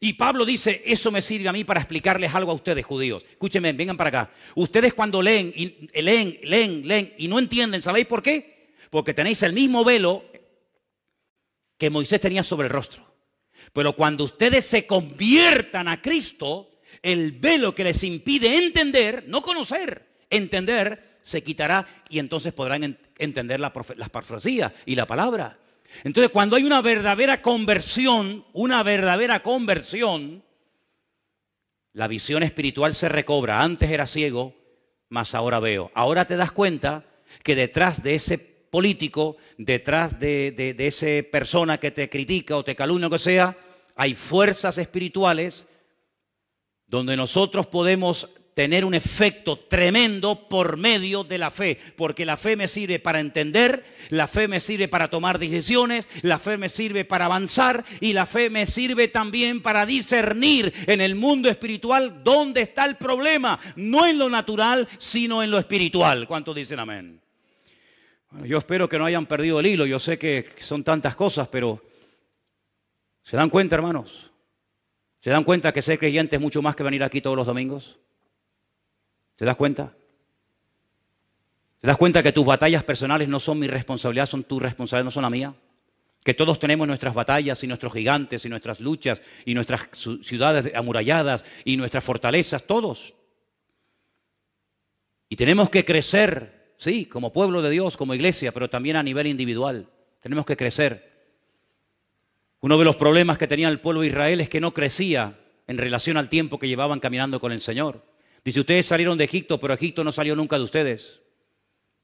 Y Pablo dice, eso me sirve a mí para explicarles algo a ustedes, judíos. Escúchenme, vengan para acá. Ustedes cuando leen y no entienden, ¿sabéis por qué? Porque tenéis el mismo velo que Moisés tenía sobre el rostro. Pero cuando ustedes se conviertan a Cristo, el velo que les impide entender, no conocer, entender, se quitará y entonces podrán entender las profecías y la palabra. Entonces, cuando hay una verdadera conversión, la visión espiritual se recobra. Antes era ciego, mas ahora veo. Ahora te das cuenta que detrás de ese político, detrás de esa persona que te critica o te calumnia o que sea, hay fuerzas espirituales donde nosotros podemos tener un efecto tremendo por medio de la fe, porque la fe me sirve para entender, la fe me sirve para tomar decisiones, la fe me sirve para avanzar y la fe me sirve también para discernir en el mundo espiritual dónde está el problema, no en lo natural, sino en lo espiritual. ¿Cuántos dicen amén? Bueno, yo espero que no hayan perdido el hilo, yo sé que son tantas cosas, pero ¿se dan cuenta, hermanos? ¿Se dan cuenta que ser creyente es mucho más que venir aquí todos los domingos? ¿Te das cuenta? ¿Te das cuenta que tus batallas personales no son mi responsabilidad, son tu responsabilidad, no son la mía? Que todos tenemos nuestras batallas y nuestros gigantes y nuestras luchas y nuestras ciudades amuralladas y nuestras fortalezas, todos. Y tenemos que crecer, sí, como pueblo de Dios, como iglesia, pero también a nivel individual. Tenemos que crecer. Uno de los problemas que tenía el pueblo de Israel es que no crecía en relación al tiempo que llevaban caminando con el Señor. Dice, ustedes salieron de Egipto, pero Egipto no salió nunca de ustedes.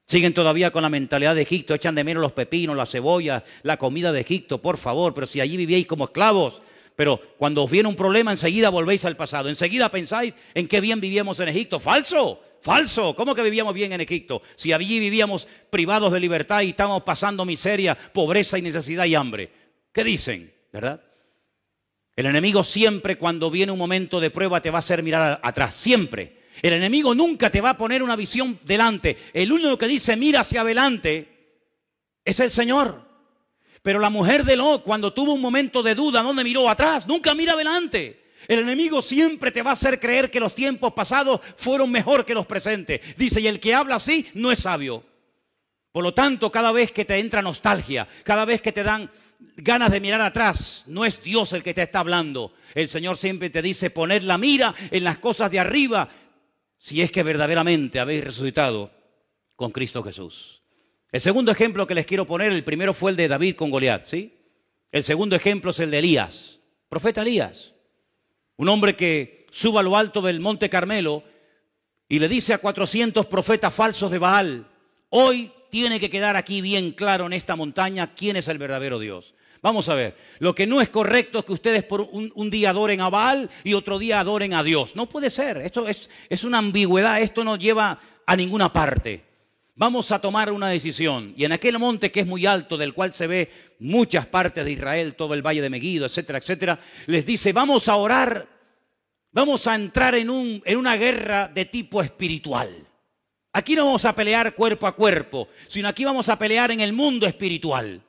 Siguen todavía con la mentalidad de Egipto, echan de menos los pepinos, las cebollas, la comida de Egipto, por favor, pero si allí vivíais como esclavos. Pero cuando os viene un problema, enseguida volvéis al pasado, enseguida pensáis en qué bien vivíamos en Egipto. ¡Falso! ¡Falso! ¿Cómo que vivíamos bien en Egipto? Si allí vivíamos privados de libertad y estábamos pasando miseria, pobreza y necesidad y hambre. ¿Qué dicen? ¿Verdad? El enemigo siempre, cuando viene un momento de prueba, te va a hacer mirar atrás, siempre. El enemigo nunca te va a poner una visión delante. El único que dice mira hacia adelante es el Señor. Pero la mujer de Lot, cuando tuvo un momento de duda, ¿dónde miró? Atrás, nunca mira adelante. El enemigo siempre te va a hacer creer que los tiempos pasados fueron mejor que los presentes. Dice, y el que habla así no es sabio. Por lo tanto, cada vez que te entra nostalgia, cada vez que te dan ganas de mirar atrás, no es Dios el que te está hablando. El Señor siempre te dice poner la mira en las cosas de arriba, si es que verdaderamente habéis resucitado con Cristo Jesús. El segundo ejemplo que les quiero poner, el primero fue el de David con Goliat, ¿sí? El segundo ejemplo es el de Elías, profeta Elías. Un hombre que sube a lo alto del Monte Carmelo y le dice a 400 profetas falsos de Baal, hoy tiene que quedar aquí bien claro en esta montaña quién es el verdadero Dios. Vamos a ver, lo que no es correcto es que ustedes por un día adoren a Baal y otro día adoren a Dios. No puede ser, esto es una ambigüedad, esto no lleva a ninguna parte. Vamos a tomar una decisión. Y en aquel monte que es muy alto, del cual se ve muchas partes de Israel, todo el valle de Meguido, etcétera, etcétera, les dice, vamos a orar, vamos a entrar en una guerra de tipo espiritual. Aquí no vamos a pelear cuerpo a cuerpo, sino aquí vamos a pelear en el mundo espiritual.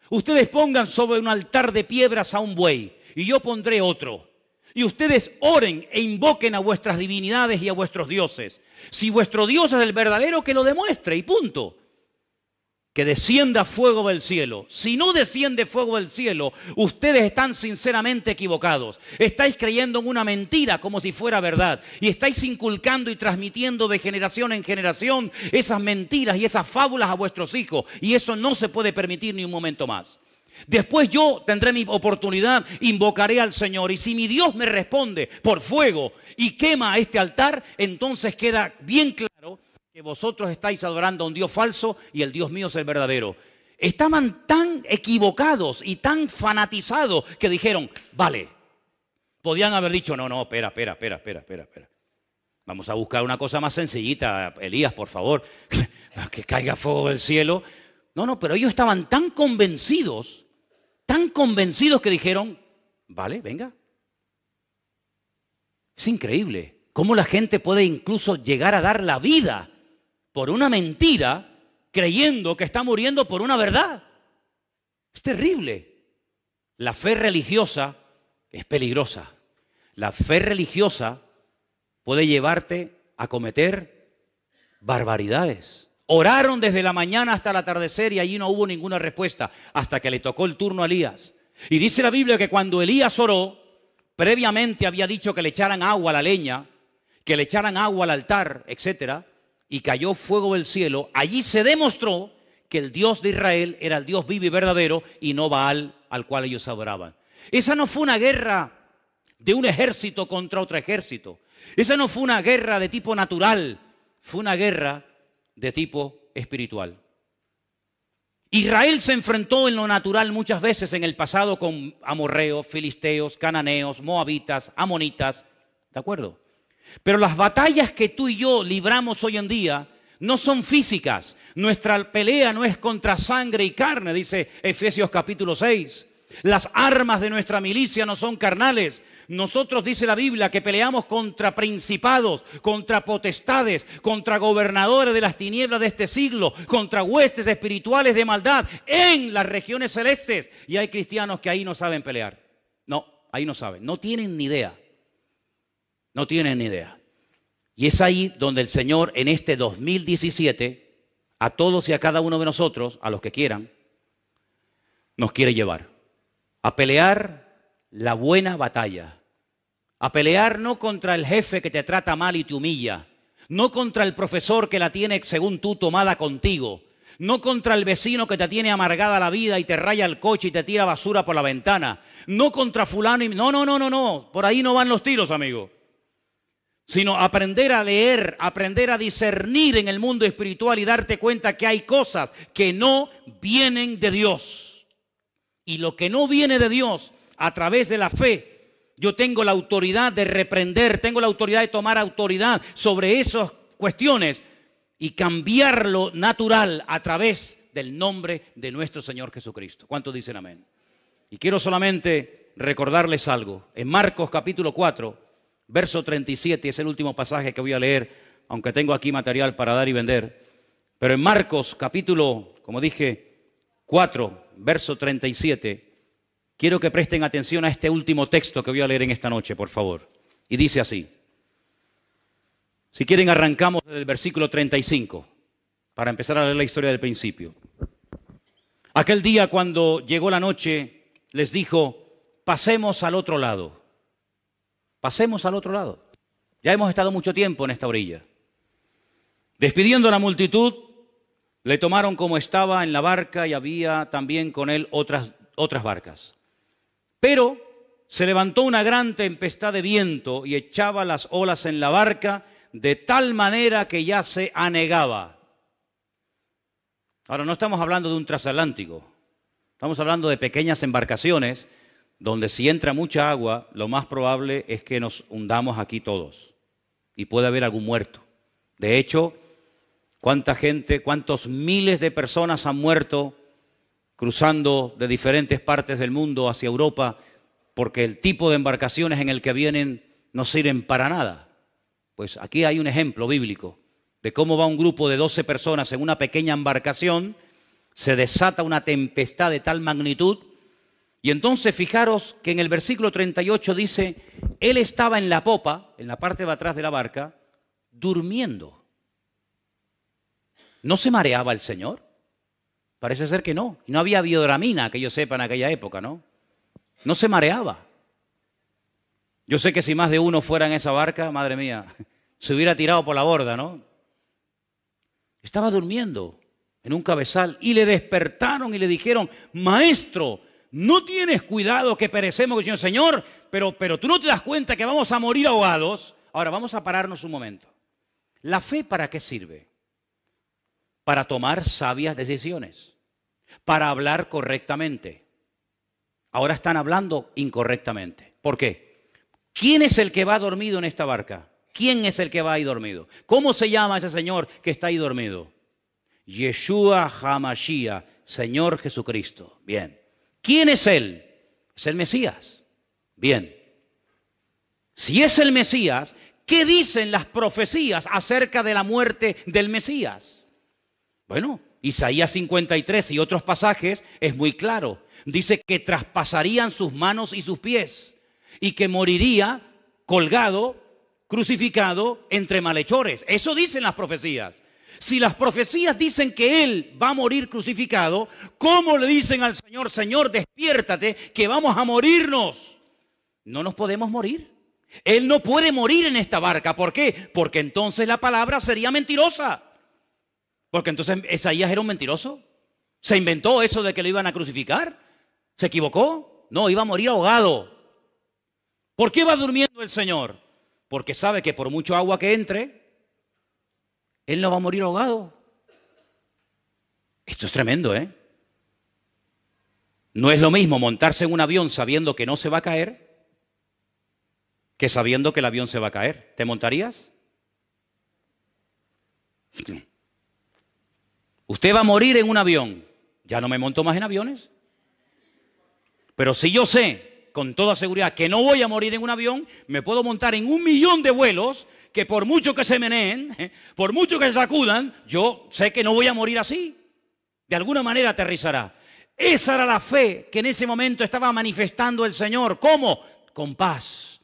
Ustedes pongan sobre un altar de piedras a un buey y yo pondré otro. Y ustedes oren e invoquen a vuestras divinidades y a vuestros dioses. Si vuestro Dios es el verdadero, que lo demuestre y punto. Que descienda fuego del cielo. Si no desciende fuego del cielo, ustedes están sinceramente equivocados. Estáis creyendo en una mentira como si fuera verdad. Y estáis inculcando y transmitiendo de generación en generación esas mentiras y esas fábulas a vuestros hijos. Y eso no se puede permitir ni un momento más. Después yo tendré mi oportunidad, invocaré al Señor. Y si mi Dios me responde por fuego y quema este altar, entonces queda bien claro que vosotros estáis adorando a un Dios falso y el Dios mío es el verdadero. Estaban tan equivocados y tan fanatizados que dijeron, vale. Podían haber dicho, no, espera. Vamos a buscar una cosa más sencillita, Elías, por favor, que caiga fuego del cielo. No, pero ellos estaban tan convencidos que dijeron, vale, venga. Es increíble cómo la gente puede incluso llegar a dar la vida por una mentira, creyendo que está muriendo por una verdad. Es terrible. La fe religiosa es peligrosa. La fe religiosa puede llevarte a cometer barbaridades. Oraron desde la mañana hasta el atardecer y allí no hubo ninguna respuesta, hasta que le tocó el turno a Elías. Y dice la Biblia que cuando Elías oró, previamente había dicho que le echaran agua a la leña, que le echaran agua al altar, etcétera, y cayó fuego del cielo. Allí se demostró que el Dios de Israel era el Dios vivo y verdadero y no Baal al cual ellos adoraban. Esa no fue una guerra de un ejército contra otro ejército. Esa no fue una guerra de tipo natural, fue una guerra de tipo espiritual. Israel se enfrentó en lo natural muchas veces en el pasado con amorreos, filisteos, cananeos, moabitas, amonitas, ¿de acuerdo? Pero las batallas que tú y yo libramos hoy en día no son físicas. Nuestra pelea no es contra sangre y carne, dice Efesios capítulo 6. Las armas de nuestra milicia no son carnales. Nosotros, dice la Biblia, que peleamos contra principados, contra potestades, contra gobernadores de las tinieblas de este siglo, contra huestes espirituales de maldad en las regiones celestes. Y hay cristianos que ahí no saben pelear. No, ahí no saben, no tienen ni idea. No tienen ni idea. Y es ahí donde el Señor en este 2017 a todos y a cada uno de nosotros, a los que quieran, nos quiere llevar a pelear la buena batalla, a pelear no contra el jefe que te trata mal y te humilla, no contra el profesor que la tiene según tú tomada contigo, no contra el vecino que te tiene amargada la vida y te raya el coche y te tira basura por la ventana, no contra fulano y... No, por ahí no van los tiros, amigo. Sino aprender a leer, aprender a discernir en el mundo espiritual y darte cuenta que hay cosas que no vienen de Dios. Y lo que no viene de Dios, a través de la fe, yo tengo la autoridad de reprender, tengo la autoridad de tomar autoridad sobre esas cuestiones y cambiar lo natural a través del nombre de nuestro Señor Jesucristo. ¿Cuántos dicen amén? Y quiero solamente recordarles algo. En Marcos capítulo 4, verso 37, es el último pasaje que voy a leer, aunque tengo aquí material para dar y vender. Pero en Marcos capítulo, como dije, 4, verso 37, quiero que presten atención a este último texto que voy a leer en esta noche, por favor. Y dice así. Si quieren, arrancamos desde el versículo 35, para empezar a leer la historia del principio. Aquel día, cuando llegó la noche, les dijo, pasemos al otro lado. Pasemos al otro lado. Ya hemos estado mucho tiempo en esta orilla. Despidiendo a la multitud, le tomaron como estaba en la barca y había también con él otras barcas. Pero se levantó una gran tempestad de viento y echaba las olas en la barca de tal manera que ya se anegaba. Ahora, no estamos hablando de un transatlántico. Estamos hablando de pequeñas embarcaciones donde si entra mucha agua, lo más probable es que nos hundamos aquí todos y puede haber algún muerto. De hecho, ¿cuánta gente, cuántos miles de personas han muerto cruzando de diferentes partes del mundo hacia Europa porque el tipo de embarcaciones en el que vienen no sirven para nada? Pues aquí hay un ejemplo bíblico de cómo va un grupo de 12 personas en una pequeña embarcación, se desata una tempestad de tal magnitud. Y entonces fijaros que en el versículo 38 dice, él estaba en la popa, en la parte de atrás de la barca, durmiendo. ¿No se mareaba el Señor? Parece ser que no. Y no había biodramina, que yo sepa, en aquella época, ¿no? No se mareaba. Yo sé que si más de uno fuera en esa barca, madre mía, se hubiera tirado por la borda, ¿no? Estaba durmiendo en un cabezal y le despertaron y le dijeron, maestro, no tienes cuidado que perecemos, Señor, pero tú no te das cuenta que vamos a morir ahogados. Ahora vamos a pararnos un momento. ¿La fe para qué sirve? Para tomar sabias decisiones, para hablar correctamente. Ahora están hablando incorrectamente. ¿Por qué? ¿Quién es el que va dormido en esta barca? ¿Quién es el que va ahí dormido? ¿Cómo se llama ese señor que está ahí dormido? Yeshua HaMashiach, Señor Jesucristo. Bien. ¿Quién es él? Es el Mesías. Bien. Si es el Mesías, ¿qué dicen las profecías acerca de la muerte del Mesías? Bueno, Isaías 53 y otros pasajes es muy claro. Dice que traspasarían sus manos y sus pies y que moriría colgado, crucificado entre malhechores. Eso dicen las profecías. Si las profecías dicen que Él va a morir crucificado, ¿cómo le dicen al Señor, Señor, despiértate, que vamos a morirnos? No nos podemos morir. Él no puede morir en esta barca. ¿Por qué? Porque entonces la palabra sería mentirosa. Porque entonces Isaías era un mentiroso. ¿Se inventó eso de que lo iban a crucificar? ¿Se equivocó? No, iba a morir ahogado. ¿Por qué va durmiendo el Señor? Porque sabe que por mucho agua que entre, Él no va a morir ahogado. Esto es tremendo, ¿eh? No es lo mismo montarse en un avión sabiendo que no se va a caer que sabiendo que el avión se va a caer. ¿Te montarías? Usted va a morir en un avión. Ya no me monto más en aviones. Pero si yo sé con toda seguridad que no voy a morir en un avión, me puedo montar en 1.000.000 de vuelos que por mucho que se meneen, por mucho que se sacudan, yo sé que no voy a morir así. De alguna manera aterrizará. Esa era la fe que en ese momento estaba manifestando el Señor. ¿Cómo? Con paz,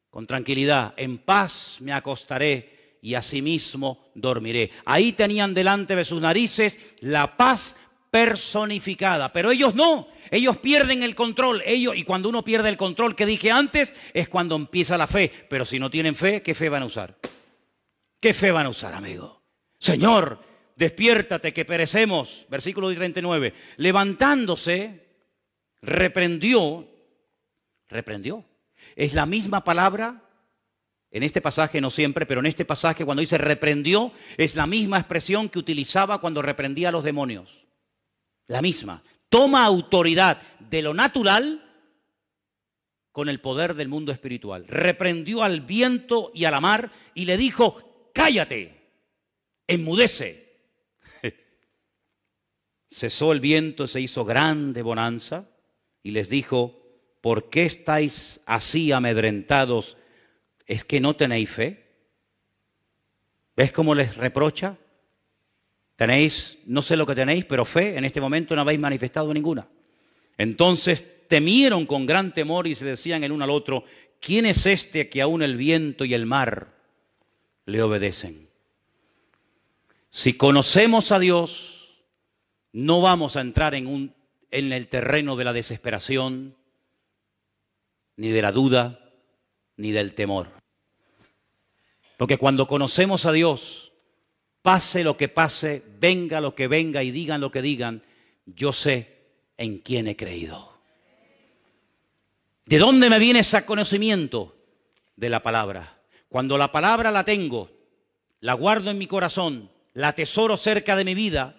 con tranquilidad. En paz me acostaré y asimismo dormiré. Ahí tenían delante de sus narices la paz personificada, pero ellos no, ellos pierden el control, y cuando uno pierde el control que dije antes, es cuando empieza la fe, pero si no tienen fe, ¿qué fe van a usar? ¿Qué fe van a usar, amigo? Señor, despiértate que perecemos, versículo 39, levantándose, reprendió, es la misma palabra, en este pasaje no siempre, pero en este pasaje cuando dice reprendió, es la misma expresión que utilizaba cuando reprendía a los demonios. La misma. Toma autoridad de lo natural con el poder del mundo espiritual. Reprendió al viento y a la mar y le dijo, cállate, enmudece. Cesó el viento, se hizo grande bonanza y les dijo, ¿por qué estáis así amedrentados? ¿Es que no tenéis fe? ¿Ves cómo les reprocha? Tenéis, no sé lo que tenéis, pero fe en este momento no habéis manifestado ninguna. Entonces temieron con gran temor y se decían el uno al otro, ¿quién es este que aún el viento y el mar le obedecen? Si conocemos a Dios, no vamos a entrar en el terreno de la desesperación, ni de la duda, ni del temor. Porque cuando conocemos a Dios, pase lo que pase, venga lo que venga y digan lo que digan, yo sé en quién he creído. ¿De dónde me viene ese conocimiento? De la palabra. Cuando la palabra la tengo, la guardo en mi corazón, la atesoro cerca de mi vida,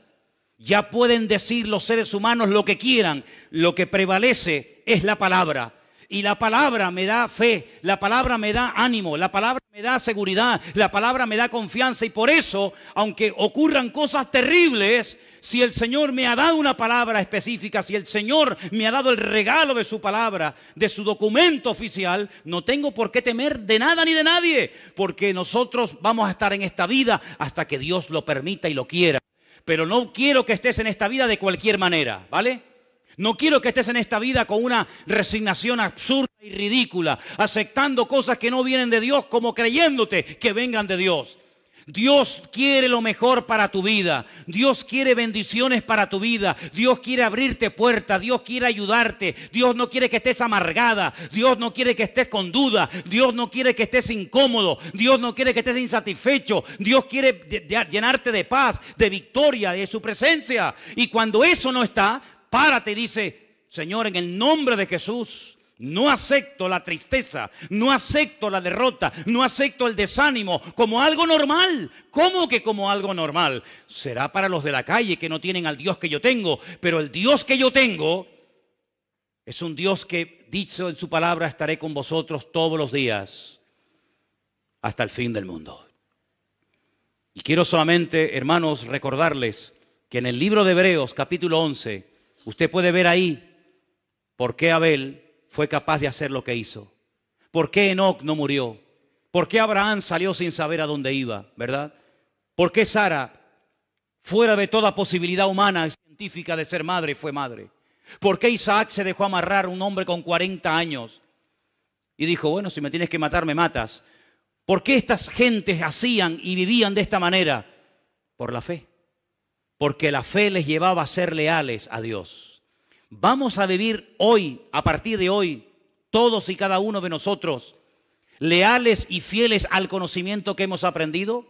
ya pueden decir los seres humanos lo que quieran, lo que prevalece es la palabra. Y la palabra me da fe, la palabra me da ánimo, la palabra me da seguridad, la palabra me da confianza. Y por eso, aunque ocurran cosas terribles, si el Señor me ha dado una palabra específica, si el Señor me ha dado el regalo de su palabra, de su documento oficial, no tengo por qué temer de nada ni de nadie, porque nosotros vamos a estar en esta vida hasta que Dios lo permita y lo quiera. Pero no quiero que estés en esta vida de cualquier manera, ¿vale? No quiero que estés en esta vida con una resignación absurda y ridícula, aceptando cosas que no vienen de Dios como creyéndote que vengan de Dios. Dios quiere lo mejor para tu vida. Dios quiere bendiciones para tu vida. Dios quiere abrirte puertas. Dios quiere ayudarte. Dios no quiere que estés amargada. Dios no quiere que estés con duda. Dios no quiere que estés incómodo. Dios no quiere que estés insatisfecho. Dios quiere llenarte de paz, de victoria, de su presencia. Y cuando eso no está, párate y dice, Señor, en el nombre de Jesús, no acepto la tristeza, no acepto la derrota, no acepto el desánimo como algo normal. ¿Cómo que como algo normal? Será para los de la calle que no tienen al Dios que yo tengo, pero el Dios que yo tengo es un Dios que, dicho en su palabra, estaré con vosotros todos los días hasta el fin del mundo. Y quiero solamente, hermanos, recordarles que en el libro de Hebreos, capítulo 11, usted puede ver ahí por qué Abel fue capaz de hacer lo que hizo. ¿Por qué Enoc no murió? ¿Por qué Abraham salió sin saber a dónde iba? ¿Verdad? ¿Por qué Sara, fuera de toda posibilidad humana y científica de ser madre, fue madre? ¿Por qué Isaac se dejó amarrar, un hombre con 40 años? Y dijo, bueno, si me tienes que matar, me matas. ¿Por qué estas gentes hacían y vivían de esta manera? Por la fe. Porque la fe les llevaba a ser leales a Dios. Vamos a vivir hoy, a partir de hoy, todos y cada uno de nosotros, leales y fieles al conocimiento que hemos aprendido.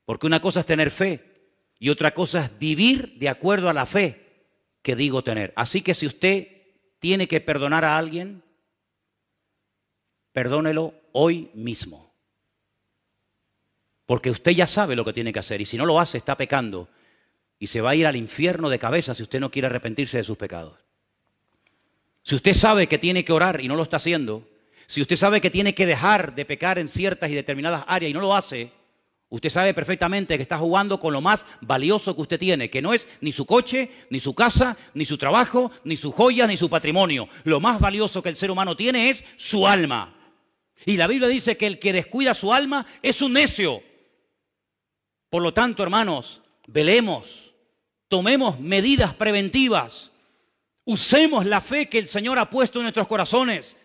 Porque una cosa es tener fe y otra cosa es vivir de acuerdo a la fe que digo tener. Así que si usted tiene que perdonar a alguien, perdónelo hoy mismo. Porque usted ya sabe lo que tiene que hacer y si no lo hace está pecando. Y se va a ir al infierno de cabeza si usted no quiere arrepentirse de sus pecados. Si usted sabe que tiene que orar y no lo está haciendo, si usted sabe que tiene que dejar de pecar en ciertas y determinadas áreas y no lo hace, usted sabe perfectamente que está jugando con lo más valioso que usted tiene, que no es ni su coche, ni su casa, ni su trabajo, ni sus joyas, ni su patrimonio. Lo más valioso que el ser humano tiene es su alma. Y la Biblia dice que el que descuida su alma es un necio. Por lo tanto, hermanos, velemos. Tomemos medidas preventivas, usemos la fe que el Señor ha puesto en nuestros corazones,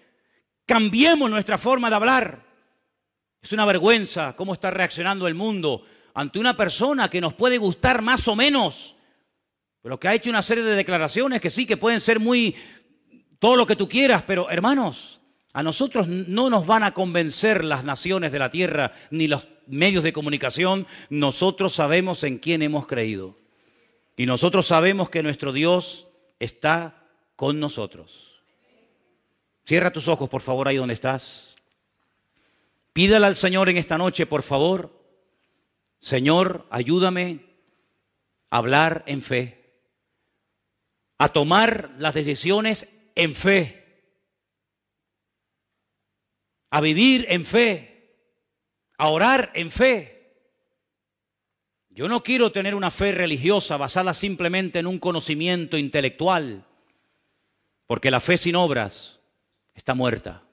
cambiemos nuestra forma de hablar, Es una vergüenza cómo está reaccionando el mundo ante una persona que nos puede gustar más o menos, pero que ha hecho una serie de declaraciones que sí, que pueden ser muy, todo lo que tú quieras, pero hermanos, a nosotros no nos van a convencer las naciones de la tierra ni los medios de comunicación. Nosotros sabemos en quién hemos creído. Y nosotros sabemos que nuestro Dios está con nosotros. Cierra tus ojos, por favor, ahí donde estás. Pídale al Señor en esta noche, por favor. Señor, ayúdame a hablar en fe, a tomar las decisiones en fe, a vivir en fe, a orar en fe. Yo no quiero tener una fe religiosa basada simplemente en un conocimiento intelectual, porque la fe sin obras está muerta.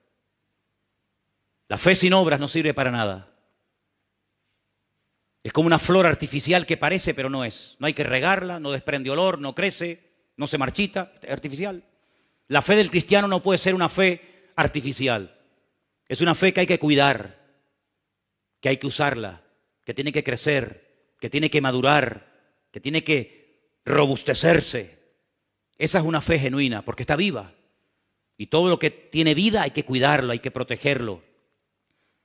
La fe sin obras no sirve para nada. Es como una flor artificial que parece, pero no es. No hay que regarla, no desprende olor, no crece, no se marchita, es artificial. La fe del cristiano no puede ser una fe artificial. Es una fe que hay que cuidar, que hay que usarla, que tiene que crecer, que tiene que madurar, que tiene que robustecerse. Esa es una fe genuina, porque está viva. Y todo lo que tiene vida hay que cuidarlo, hay que protegerlo.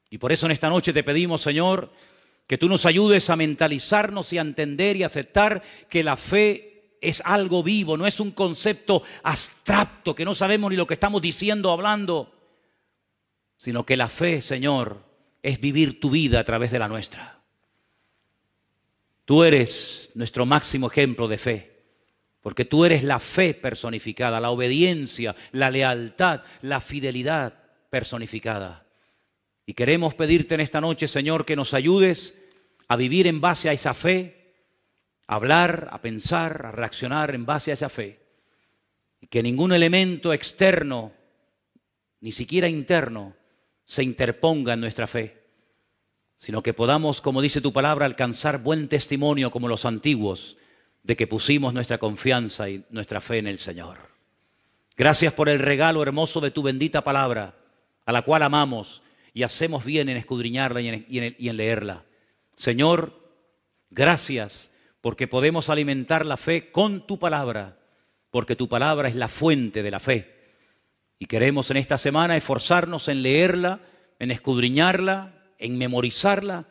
Y por eso en esta noche te pedimos, Señor, que tú nos ayudes a mentalizarnos y a entender y aceptar que la fe es algo vivo, no es un concepto abstracto, que no sabemos ni lo que estamos diciendo o hablando, sino que la fe, Señor, es vivir tu vida a través de la nuestra. Tú eres nuestro máximo ejemplo de fe, porque tú eres la fe personificada, la obediencia, la lealtad, la fidelidad personificada. Y queremos pedirte en esta noche, Señor, que nos ayudes a vivir en base a esa fe, a hablar, a pensar, a reaccionar en base a esa fe. Y que ningún elemento externo, ni siquiera interno, se interponga en nuestra fe, sino que podamos, como dice tu palabra, alcanzar buen testimonio como los antiguos, de que pusimos nuestra confianza y nuestra fe en el Señor. Gracias por el regalo hermoso de tu bendita palabra, a la cual amamos y hacemos bien en escudriñarla y en leerla. Señor, gracias porque podemos alimentar la fe con tu palabra, porque tu palabra es la fuente de la fe. Y queremos en esta semana esforzarnos en leerla, en escudriñarla, en memorizarla,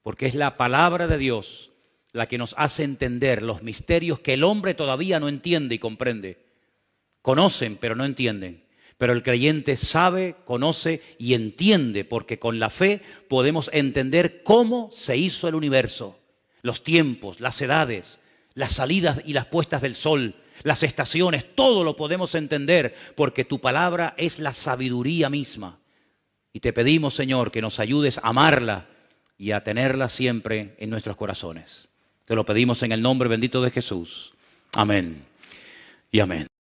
porque es la palabra de Dios la que nos hace entender los misterios que el hombre todavía no entiende y comprende. Conocen, pero no entienden. Pero el creyente sabe, conoce y entiende, porque con la fe podemos entender cómo se hizo el universo, los tiempos, las edades, las salidas y las puestas del sol, las estaciones, todo lo podemos entender, porque tu palabra es la sabiduría misma. Y te pedimos, Señor, que nos ayudes a amarla y a tenerla siempre en nuestros corazones. Te lo pedimos en el nombre bendito de Jesús. Amén y amén.